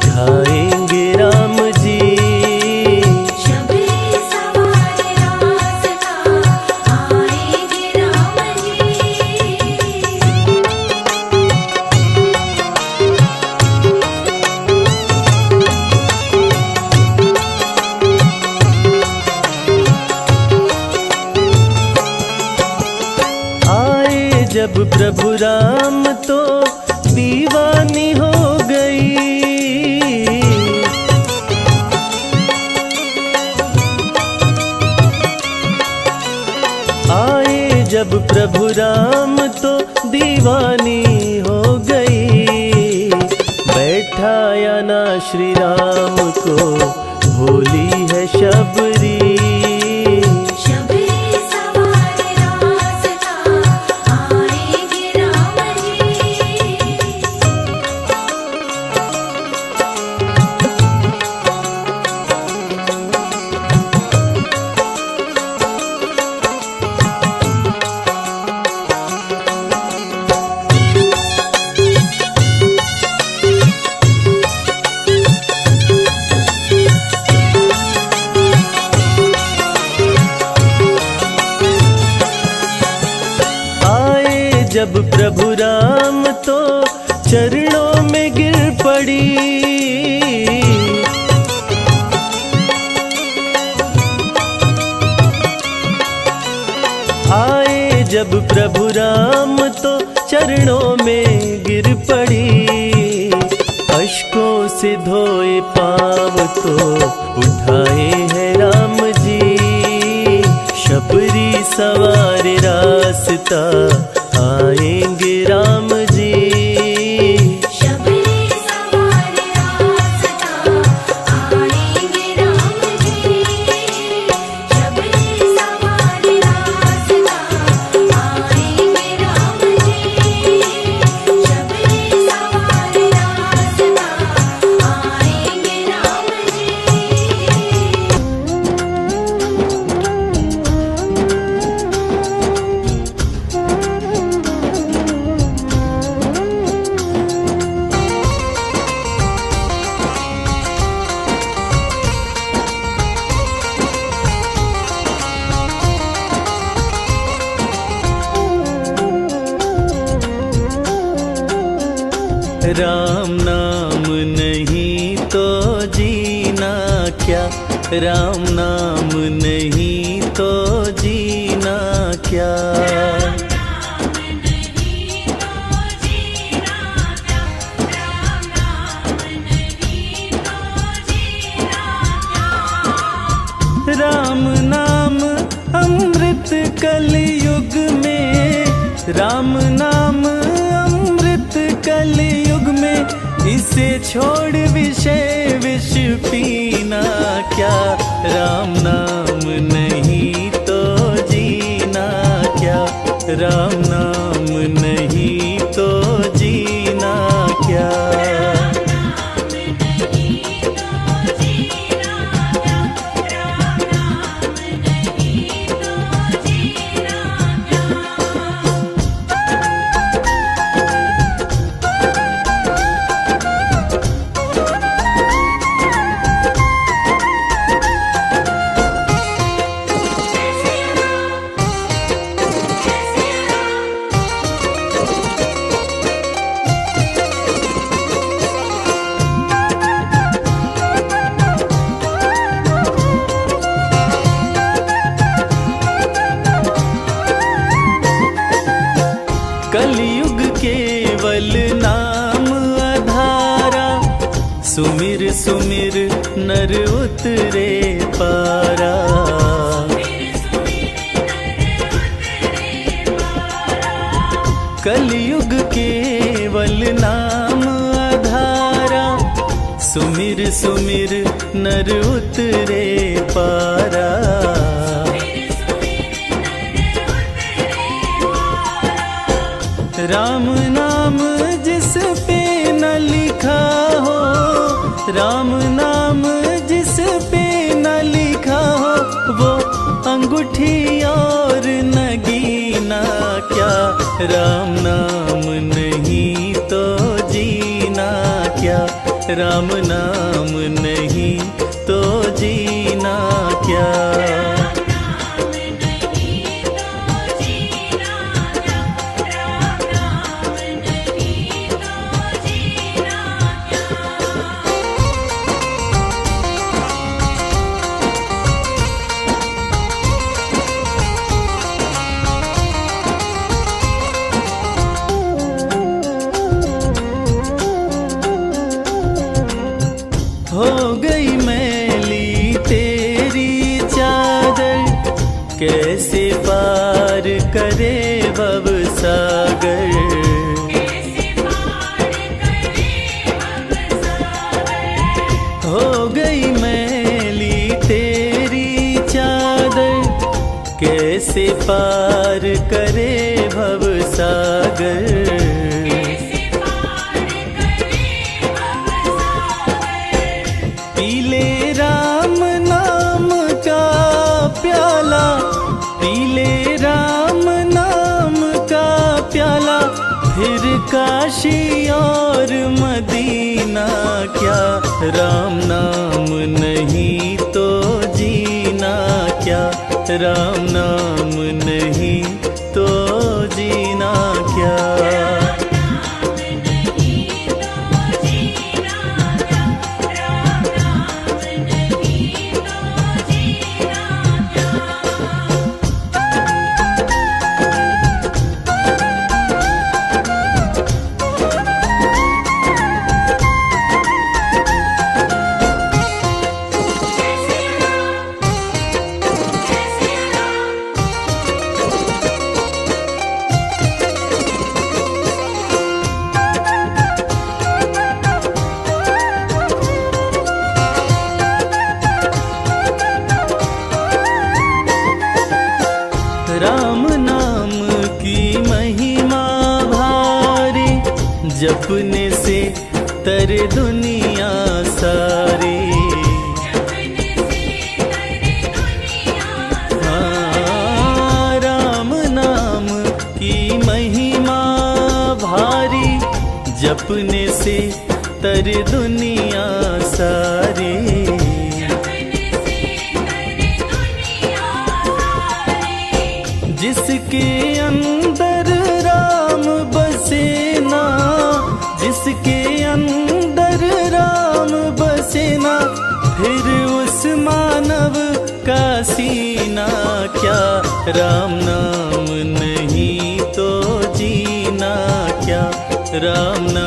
खाएंगे राम जी। शबरी सवार रास्ता आएंगे राम जी। आए जब प्रभु राम तो दीवानी हो गई, आए जब प्रभु राम तो दीवानी हो गई, बैठाया ना श्री राम को भोली है शबरी। शबरी सवार रास्ता आएंगे राम जी। आए जब प्रभु राम तो चरणों में गिर पड़ी, आए जब प्रभु राम तो चरणों में गिर पड़ी, अश्कों से धोए पाँव तो उठाए हैं राम जी। शबरी सवार रास्ता आएंगे राम जी। शबरी सवार रास्ता आएंगे राम जी। शबरी सवार रास्ता आएंगे राम जी। शबरी सवार रास्ता आएंगे राम राम नाम नहीं तो जीना क्या, राम नाम नहीं तो जीना क्या। राम नाम अमृत कलयुग में, राम नाम अमृत कलयुग में, इसे छोड़ विषय विष पीना क्या। राम नाम नहीं तो जीना क्या, राम नाम नहीं तो जीना क्या। जी। कलयुग केवल नाम आधारा, सुमिर सुमिर नर उतरे पारा। कलयुग केवल नाम आधारा, सुमिर सुमिर नर उतरे पारा। राम नाम जिस पे न लिखा हो, राम नाम जिस पे न लिखा हो, वो अंगूठी और नगीना क्या। राम नाम नहीं तो जीना क्या, राम नाम नहीं तो जीना क्या। हो गई मैली तेरी चादर, कैसे पार करे भव सागर। हो गई मैली तेरी चादर, कैसे पार करे भव सागर। पीले राम नाम का प्याला, पीले राम नाम का प्याला, फिर काशी और मदीना क्या। राम नाम नहीं तो जीना क्या, राम नाम नहीं तो जीना क्या। राम नाम की महिमा भारी, जपने से तर दुनिया सारी। हाँ, राम नाम की महिमा भारी, जपने से तर दुनिया सारी। जिसके अंदर राम बसे ना, जिसके अंदर राम बसे ना, फिर उस मानव का सीना क्या। राम नाम नहीं तो जीना क्या, राम नाम